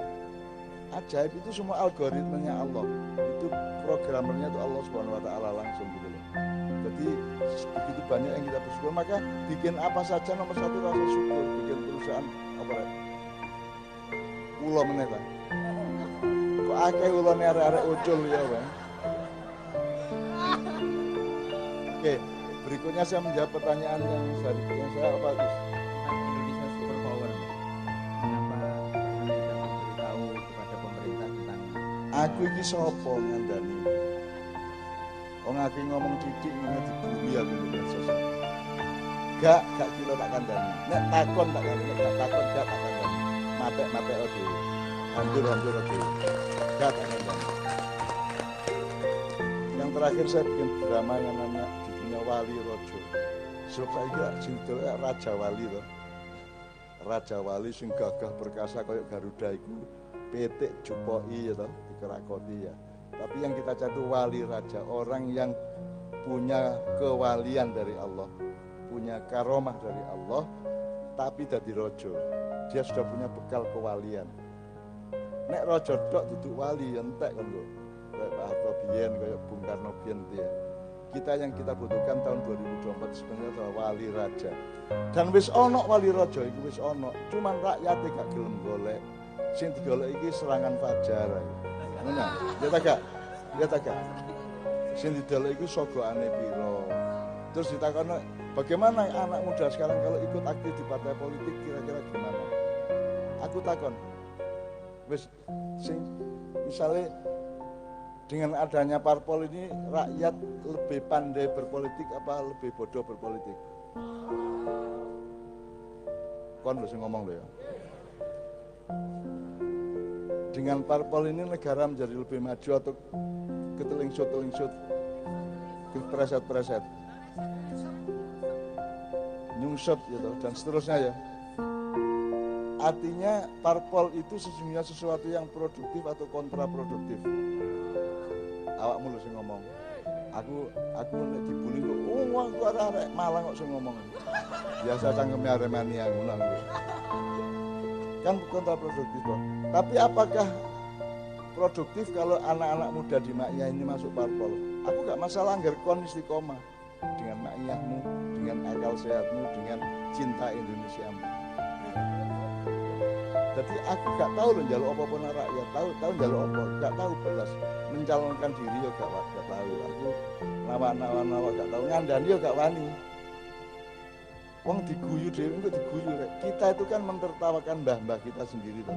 Ajaib itu semua algoritmanya Allah. Itu programmernya itu Allah Subhanahu wa taala langsung gitu loh. Jadi begitu banyak yang kita bersyukur, maka bikin apa saja nomor 1 rasa syukur. Bikin perusahaan apa ya? Ulo meneh Pak. Kok akeh ulone arek-arek ucul ya, Bang. Oke, berikutnya saya menjawab pertanyaan yang saya apa Gus? Indonesia Superpower. Kenapa Anda tidak memberitahu kepada pemerintah tentang aku iki sapa ngandani? Wong aku ngomong titik ngene dibuli aku di medsos. Gak kira tak kandani. Nek takon tak kandani, nek takon gak tak kandani. Mate dhewe. Hancur dhewe. Gak tak kandani. Yang terakhir saya bikin drama yang namanya judulnya Wali Rojo. Sebab saya kira judulnya Raja Wali loh. Raja Wali sing gagah perkasa kayak Garuda iku petik jupoi ya toh, dikerakoti ya. Tapi yang kita cari wali raja, orang yang punya kewalian dari Allah, punya karomah dari Allah, tapi dadi rojo. Dia sudah punya bekal kewalian. Nek rojo tok duduk wali entek kan kok. Kayak Pak Harto biyen, kayak Bung Karno biyen dia. Kita yang kita butuhkan tahun 2024 sebenarnya adalah wali raja. Dan wis ono wali rojo iku wis ono, cuman rakyat gak gelem golek. Sing digolek iki serangan fajar. Ngono. Ya tak gak. Sing didelok iku sogokane piro. Terus ditakoni, bagaimana anak muda sekarang kalau ikut aktif di partai politik kira-kira gimana? Aku takon. Wis sing misalnya dengan adanya parpol ini rakyat lebih pandai berpolitik apa lebih bodoh berpolitik? Kon wis ngomong lho ya. Dengan parpol ini negara menjadi lebih maju atau ketelingsut, preset-preset, nyungsep gitu dan seterusnya ya. Artinya parpol itu sesungguhnya sesuatu yang produktif atau kontraproduktif. Awak mulu sih ngomong. Aku nek dibully kok, aku arek Malang kok sing ngomong. Biasa cangkeme Aremania ngono aku. Kan kontraproduktif kok. Tapi apakah produktif kalau anak-anak muda di Makyah ini masuk parpol? Aku gak masalah anggar kon istiqomah dengan Makyahmu, dengan akal sehatmu, dengan cinta Indonesiamu. Jadi aku gak tahu loh njaluk apa pun rakyat, tahu njaluk apa, gak tahu belas mencalonkan diri yo gak tahu. Aku nawa gak tahu, ngandani yo gak wani. Wong diguyu dhewe engko diguyu rek. Kita itu kan mentertawakan mbah-mbah kita sendiri toh.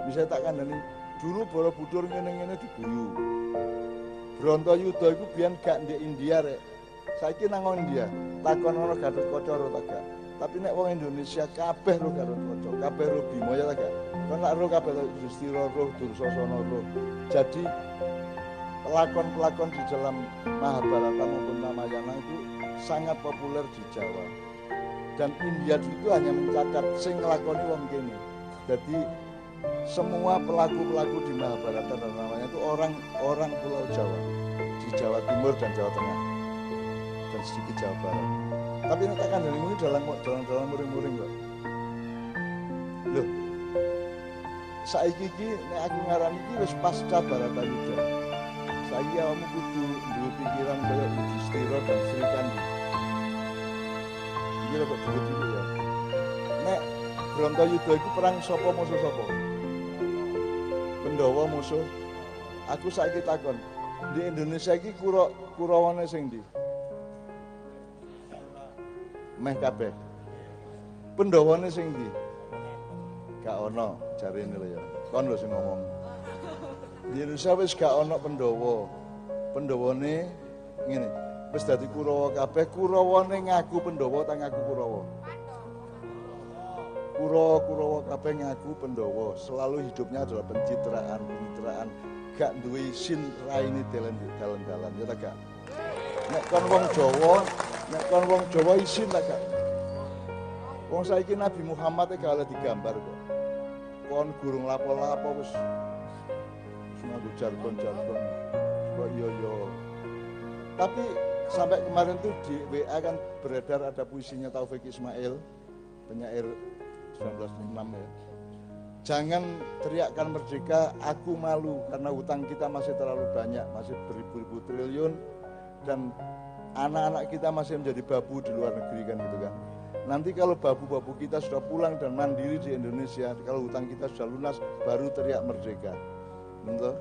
Bisa tak kandhani dulu Borobudur ngene-ngene diguyu. Brontoyuda iku biyen gak ndek India rek. Saiki nang India. Takon ana Gatotkaca ora tak gak. Tapi nek wong Indonesia kabeh ro karo kanca, kabeh ro Bima ya ta gak. Kan nek ro kabeh Yudhistira ro, Dursasana ro. Jadi pelakon-pelakon di dalam Mahabharata maupun Ramayana itu sangat populer di Jawa. Dan India itu hanya mencatat sing nglakoni wong kene. Jadi semua pelaku-pelaku di Mahabharata dan Ramayana itu orang Pulau Jawa, di Jawa Timur dan Jawa Tengah dan sedikit Jawa Barat. Tapi nek tak kandhani ini dalam muring-muring kok. Loh. Saiki iki nek aku ngarani iki wis pasca Baratayuda. Saiki awakmu kudu duwe pikiran kaya Yudhistira dan Sri Kandi. Iki kok dulu ya. Nek Brontoyuda iku perang sapa musuh sapa? Pandhawa musuh. Aku saiki takon, di Indonesia iki Kurawane sing ndi? Meh kabeh. Pandhawane sing ndi? Gak ono jarene lho ya. Kon lho sing ngomong. Di Indonesia wis gak ono Pandhawa. Pandhawane ngene, wis dadi Kurawa kabeh, Kurawane ngaku Pandhawa ta ngaku Kurawa? Kurawa kabeh ngaku Pandhawa. Selalu hidupnya adalah pencitraan, gak duwe isin raine dalan-dalan ya ta gak. Nek kon wong Jawa isin ta gak. Wong saiki Nabi Muhammad gak oleh digambar kok. Kon gurung lapo-lapo wis nganggo jargon-jargon. Kok yo. Tapi sampai kemarin tuh di WA kan beredar ada puisinya Taufik Ismail, penyair 1906 ya. Jangan teriakkan merdeka, aku malu karena hutang kita masih terlalu banyak, masih beribu-ribu triliun dan anak-anak kita masih menjadi babu di luar negeri kan gitu kan. Nanti kalau babu-babu kita sudah pulang dan mandiri di Indonesia, kalau hutang kita sudah lunas, baru teriak merdeka. Betul?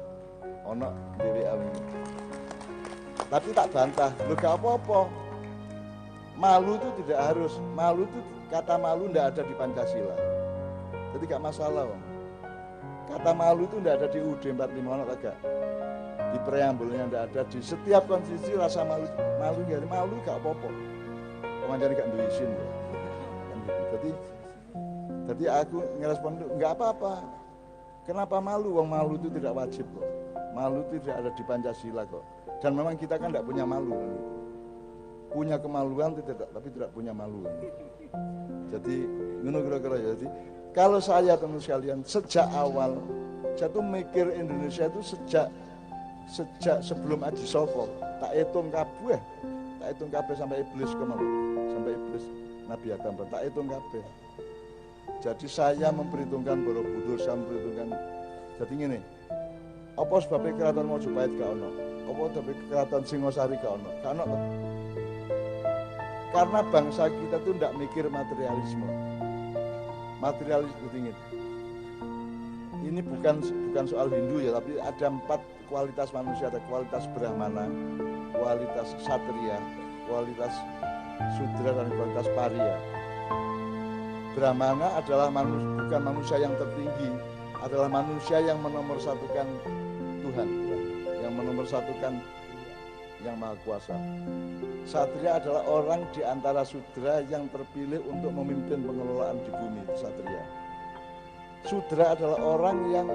Ono DWA ini. Tapi tak bantah, lu gak apa-apa. Malu itu tidak harus, kata malu tidak ada di Pancasila. Jadi gak masalah, Bang. Kata malu itu tidak ada di UUD 45 agak. Di preambulnya tidak ada, di setiap konstitusi rasa malu gak apa-apa. Pengajar gak duwe izin ya. Kan gitu. Jadi aku ngerespon nggak apa-apa. Kenapa malu? Wong malu itu tidak wajib kok. Malu itu tidak ada di Pancasila kok. Dan memang kita kan tidak punya malu kan. Punya kemaluan tapi tidak punya malu kan. Jadi ngono kira-kira ya. Jadi kalau saya teman sekalian sejak awal saya tuh mikir Indonesia itu sejak sebelum Aji Soko tak hitung kabeh sampai iblis kemana sampai iblis Nabi Adam tak hitung kabeh. Jadi saya memperhitungkan Borobudur, saya memperhitungkan jadi gini, apa sebabnya keraton Mojopahit gak ono? Apa sebabnya keraton Singosari gak ono? Gak ono toh? Karena bangsa kita tuh tidak mikir materialisme. Materialisme dingin. Ini bukan soal Hindu ya, tapi ada 4 kualitas manusia, ada kualitas Brahmana, kualitas Satria, kualitas Sudra dan kualitas Pariya. Brahmana adalah bukan manusia yang tertinggi, adalah manusia yang menomorsatukan Tuhan, yang menomorsatukan Yang Maha Kuasa. Satria adalah orang di antara Sudra yang terpilih untuk memimpin pengelolaan di bumi, Satria. Sudra adalah orang yang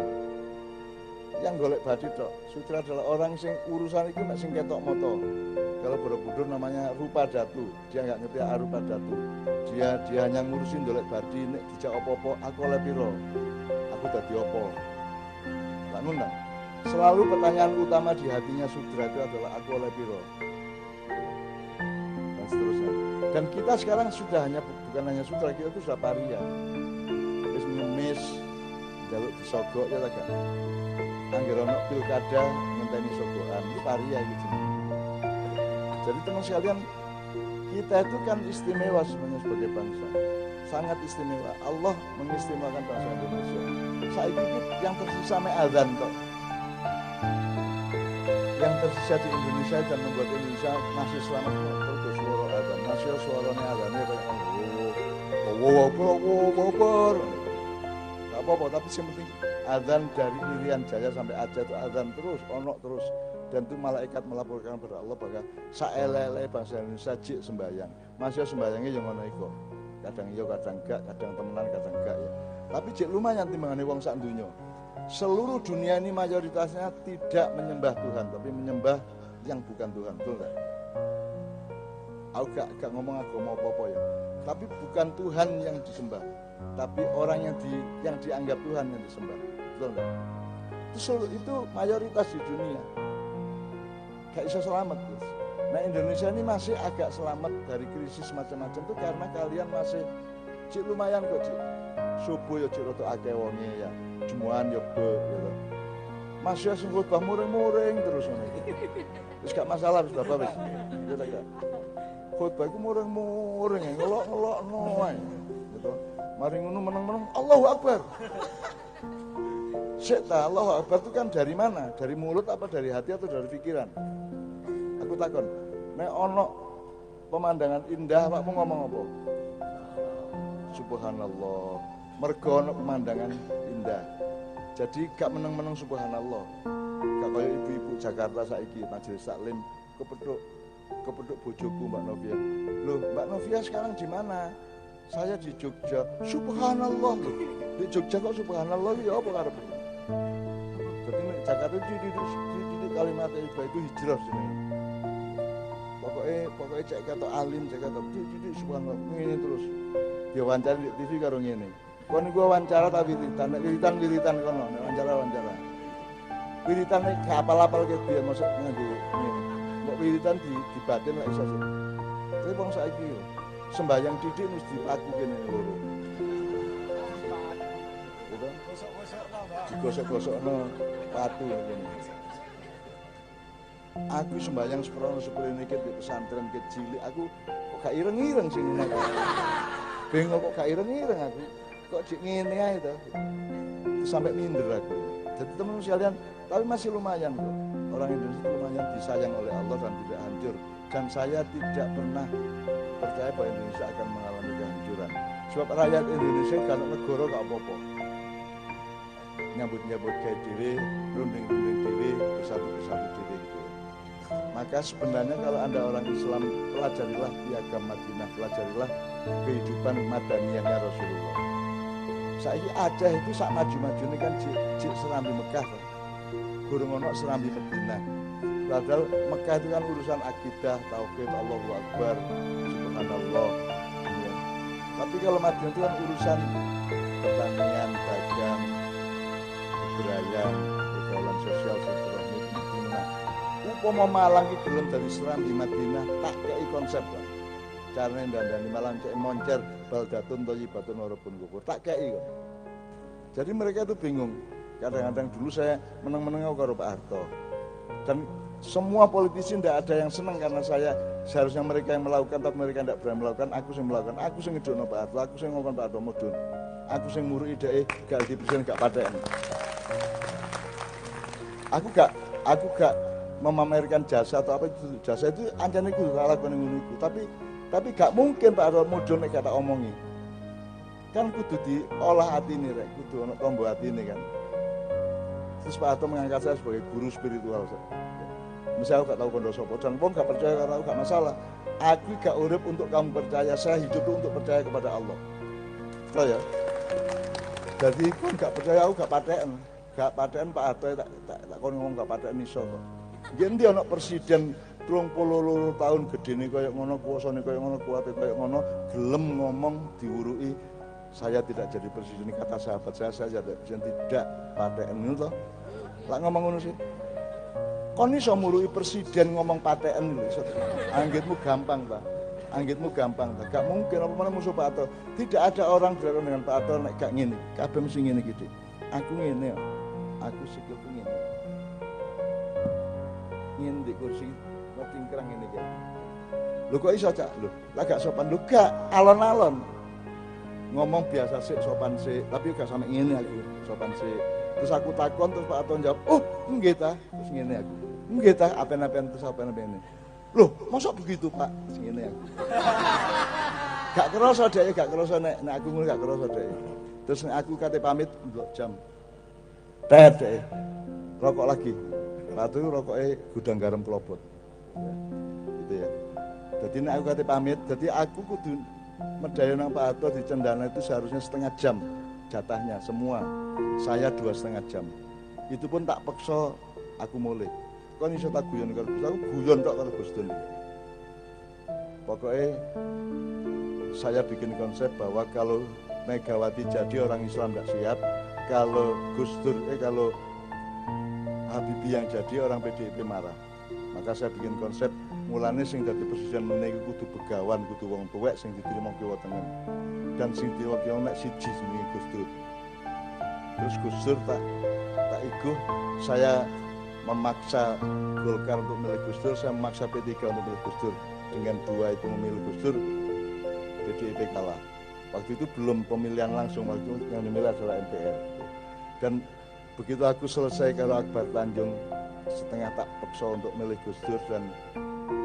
golek badi tok. Sudra adalah orang sing urusan itu mek sing ketok moto. Kalau Borobudur namanya Rupa Datu, dia nggak ngerti Arupa Datu. Dia hanya ngurusin golek badi, nek dijak opo-opo aku oleh piro. Aku dadi opo. Lah ngono. Selalu pertanyaan utama di hatinya Sudra itu adalah aku oleh piro. Dan seterusnya. Dan kita sekarang bukan hanya Sudra, kita itu sudah Pariya. Wis ngemis, jaluk disogok ya tak. Angger ono pilkada ngenteni sogokan, itu Pariya gitu. Jadi teman sekalian, kita itu kan istimewa sebenarnya sebagai bangsa. Sangat istimewa. Allah mengistimewakan bangsa Indonesia. Saiki yang tersisa mek azan kok. Yang tersisa di Indonesia dan membuat Indonesia masih selamat ke suara azan. Masih suaranya azannya kayak gak apa-apa, tapi yang penting azan dari Irian Jaya sampai Aceh itu azan terus, onok terus. Dan itu malaikat melaporkan kepada Allah bahwa saelele bangsa Indonesia jik sembahyang. Masih sembahyangnya yang ngono iku. kadang iya kadang enggak, kadang temenan kadang enggak ya. Tapi jek lumayan timbangane wong sak donya. Seluruh dunia ini mayoritasnya tidak menyembah Tuhan, tapi menyembah yang bukan Tuhan, betul enggak? Aku gak ngomong agama apa-apa ya. Tapi bukan Tuhan yang disembah, tapi orang yang dianggap Tuhan yang disembah, betul enggak? Itu mayoritas di dunia. Gak bisa selamat, Gus. Nah, Indonesia ini masih agak selamat dari krisis macam-macam itu karena kalian masih cik lumayan kok cik. Subuh ya cik roto akeh wonge ya. Jemuan ya be gitu. Masih sing khotbah muring-muring terus ngono iki. Wis gak masalah wis Bapak wis. Gitu gak. Khotbah iku muring-muring ngelok-ngelokno ae. Gitu. Mari ngono meneng-meneng Allahu Akbar. Sik ta Allahu Akbar itu kan dari mana? Dari mulut apa dari hati atau dari pikiran? Aku takon, nek ono pemandangan indah awakmu ngomong apa? Subhanallah. Mergo ono pemandangan indah. Jadi gak meneng-meneng subhanallah. Gak kaya ibu-ibu Jakarta saiki majelis taklim kepethuk bojoku Mbak Novia. Loh, Mbak Novia sekarang di mana? Saya di Jogja. Subhanallah loh. Di Jogja kok subhanallah ya apa karepe? Jadi nek Jakarta di kalimat itu hijrah jenenge. Pokoknya cek kata alim, cek kata didik subhanallah ngene terus. Dia wawancara di TV karo ngene. Kon gua wawancara ta wiritan kono, wawancara. Wiritan nek apal-apal ke biyen mosok nganggo ngene. Mbok wiritan di batin lek iso sih. Tapi wong saiki lho, sembahyang didik mesti aku kene loro. Gitu. Digosok-gosokno watu ngene. Aku sembahyang seprono seperti di pesantren kecil, aku kok gak ireng-ireng sing ngene. Bingung kok gak ireng-ireng aku. Kok cek ngene ae to. Sampai minder aku. Jadi teman sekalian, tapi masih lumayan kok. Orang Indonesia lumayan disayang oleh Allah dan tidak hancur. Dan saya tidak pernah percaya bahwa Indonesia akan mengalami kehancuran. Sebab rakyat Indonesia kalau negara gak apa-apa. Nyambut-nyambut kayak diri, runding-runding diri, bersatu-bersatu diri. Maka sebenarnya kalau Anda orang Islam, pelajarilah piagam Madinah, pelajarilah kehidupan madaniyahnya Rasulullah. Saiki Aceh itu sak maju-maju ini kan cik serambi Mekah kan. Gurung ono serambi Madinah. Padahal Mekah itu kan urusan akidah, tauhid, Allahu Akbar, subhanallah. Ya. Tapi kalau Madinah itu kan urusan pertanian, dagang, kebudayaan, pergaulan sosial, silaturahmi. Upama Malang iki gelem dari seram di Madinah tak kei konsep lah. Carane dandani Malang cek moncer baldatun thayyibatun warabun ghafur tak kei kok. Jadi mereka itu bingung. Kadang-kadang dulu saya meneng-meneng karo Pak Harto. Dan semua politisi tidak ada yang senang karena seharusnya mereka yang melakukan tapi mereka tidak berani melakukan, aku yang melakukan, aku yang ngedokno Pak Harto, aku yang ngomong Pak Harto mudun. Aku yang nguruk ide gak di presiden gak paten. Aku gak memamerkan jasa atau apa itu. Jasa itu anjane kudu lakone ngono iku. Tapi gak mungkin Pak Harto mudun nek kata omongi. Kan kudu diolah atine rek, kudu ono tombo atine kan. Terus Pak Harto mengangkat saya sebagai guru spiritual. Misalnya aku gak tahu kondo sapa dan wong gak percaya karo aku gak masalah. Aku gak urip untuk kamu percaya, saya hidup untuk percaya kepada Allah. Betul ya? Jadi aku gak percaya, aku gak paten. Gak paten Pak Harto tak kon ngomong gak paten iso kok. Ngendi ana presiden 32 tahun gedene kaya ngono, kuasane kaya ngono, kuwate kaya ngono, gelem ngomong diuruki saya tidak jadi presiden, kata sahabat saya jadi presiden tidak paten ngono to. Lah ngomong ngono sih. Kon iso muruki presiden ngomong paten lho iso. Anggitmu gampang, Pak. Anggitmu gampang, Pak. Gak mungkin apa mana musuh Pak Harto. Tidak ada orang berlawan dengan Pak Harto nek gak ngene. Kabeh mesti ngene gitu. Aku ngene, aku sikilku ngene. Ngene di kursi tingkrang ngene iki. Lho kok iso Cak? Lho, lah gak sopan. Lho gak alon-alon. Ngomong biasa sik, sopan sik, tapi gak sampe ngene aku, sopan sik. Terus aku takon terus Pak Harto jawab, "Oh, nggih ta." Terus ngene aku. Nggih ta, apen-apen terus apen-apen. Loh, masa begitu Pak? Terus ngene aku. Gak kerasa dhek, gak kerasa nek aku ngono gak kerasa dhek. Terus aku kate pamit ndelok jam. Tet dhek. Rokok lagi. Ratu rokoke gudang garam kelopot. Ya, gitu ya. Jadi nek aku kate pamit, jadi aku kudu medaya nang Pak Harto di Cendana itu seharusnya setengah jam jatahnya semua. Saya 2,5 jam. Itu pun tak paksa aku mulai. Kon iso tak guyon karo Gus, aku guyon tok karo Gus Dur. Pokoknya saya bikin konsep bahwa kalau Megawati jadi orang Islam nggak siap, kalau Gus Dur, kalau Habibie yang jadi orang PDIP marah. Maka saya bikin konsep mulane sing dadi presiden meneh kudu begawan, kudu wong tuwek sing diterima Kiwa Tengen. Dan sing diwakili nek siji jenenge Gus Dur. Terus Gus Dur tak iguh, saya memaksa Golkar untuk memilih Gus Dur, saya memaksa P3 untuk memilih Gus Dur. Dengan 2 itu memilih Gus Dur, PDIP kalah. Waktu itu belum pemilihan langsung, waktu itu yang dimilih adalah MPR. Dan begitu aku selesai karo Akbar Tanjung, setengah tak paksa untuk milih Gus Dur dan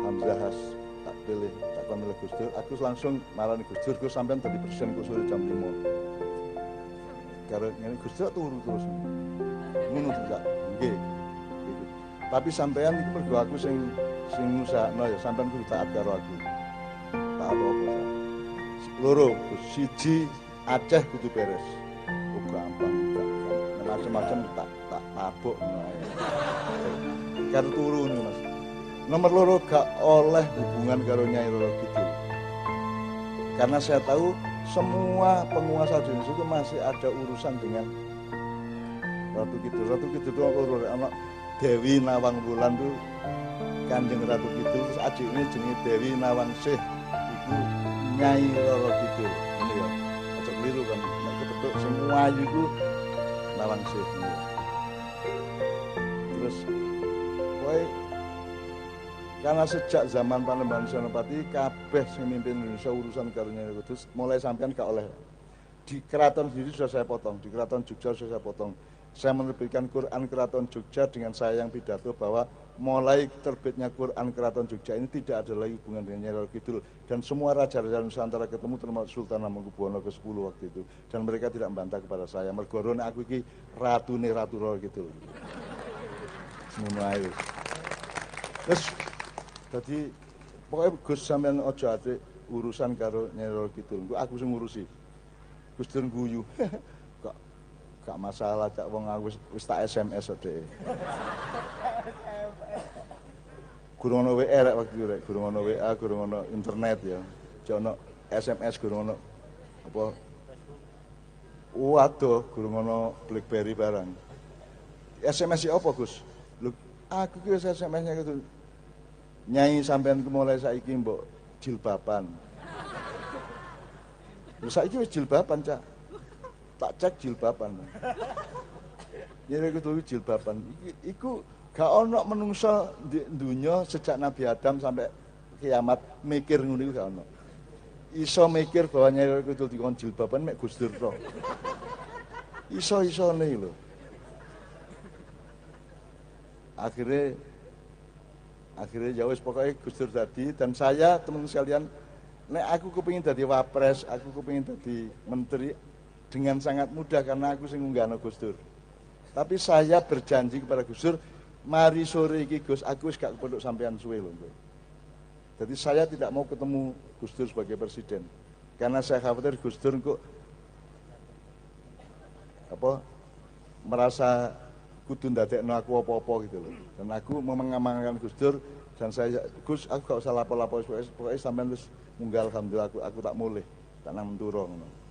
Hamzah Has tak pilih, tak milih Gus Dur. Aku langsung marani Gus Dur, Gus sampean tadi presiden Gus Dur jam 5. Karena ini Gus Dur turu terus, ngono juga, nggih. Gitu. Tapi sampean itu mergo aku sing ngusahakno ya, sampean kudu taat karo aku. Taat apa? Loro, siji Aceh kudu beres. Oh gampang, macam-macam tak tabuk. Karo turu nih Mas. Nomor loro gak oleh hubungan karo Nyai Roro Kidul. Karena saya tahu semua penguasa di Indonesia itu masih ada urusan dengan Ratu Kidul. Ratu Kidul itu loro, anak Dewi Nawang Wulan tuh Kanjeng Ratu Kidul, terus adiknya jenenge Dewi Nawangsih. Iku Nyai Roro Kidul. Ini ya, aja keliru kan. Nek kebetul semua itu Nawangsih. Terus kowe karena sejak zaman Panembahan Senopati kabeh sing mimpin Indonesia urusan karo Nyai Roro Kidul mulai sampean gak oleh. Di keraton sendiri sudah saya potong, di keraton Jogja sudah saya potong. Saya menerbitkan Quran Keraton Jogja dengan saya yang pidato bahwa mulai terbitnya Quran Keraton Jogja ini tidak ada lagi hubungan dengan Nyai Roro Kidul. Dan semua raja-raja Nusantara ketemu termasuk Sultan Hamengkubuwono ke-10 waktu itu. Dan mereka tidak membantah kepada saya. Mergo aku iki ratune Ratu Roro Kidul. Ngono ae. Terus dadi pokoknya Gus sampean aja ate urusan karo Nyai Roro Kidul. Aku sing ngurusi. Gus Dur guyu. Gak masalah, cak wong aku wis tak SMS dhek. Gurung ono WA rek waktu rek, gurung ono WA, gurung ono internet ya. Jek ono SMS gurung ono apa? Waduh, gurung ono BlackBerry barang. SMS apa, Gus? Lho, aku ki wis SMS-nya gitu. Nyai sampean ku mulai saiki mbok jilbaban. Lho saiki wis jilbaban, Cak. Tak cek jilbaban. Ya nek kudu jilbaban. Iku gak ono menungso di dunya sejak Nabi Adam sampai kiamat mikir ngono iku gak ono. Iso mikir bahwa Nyai kudu dikon jilbaban mek Gus Dur tok. Iso-isone lho. Akhirnya ya wis pokoke Gus Dur dadi dan saya teman-teman sekalian nek aku kepengin dadi wapres, aku kepengin dadi menteri dengan sangat mudah karena aku sing ngunggahno Gus Dur. Tapi saya berjanji kepada Gus Dur, mari sore iki Gus, aku wis gak kepethuk sampean suwe lho. Jadi saya tidak mau ketemu Gus Dur sebagai presiden. Karena saya khawatir Gus Dur kok merasa kudu ndadekno aku apa-apa gitu loh. Dan aku mengamankan Gus Dur dan saya Gus aku gak usah lapo-lapo pokoknya sampean wis munggah alhamdulillah aku tak mulih, tak nang Menturo ngono.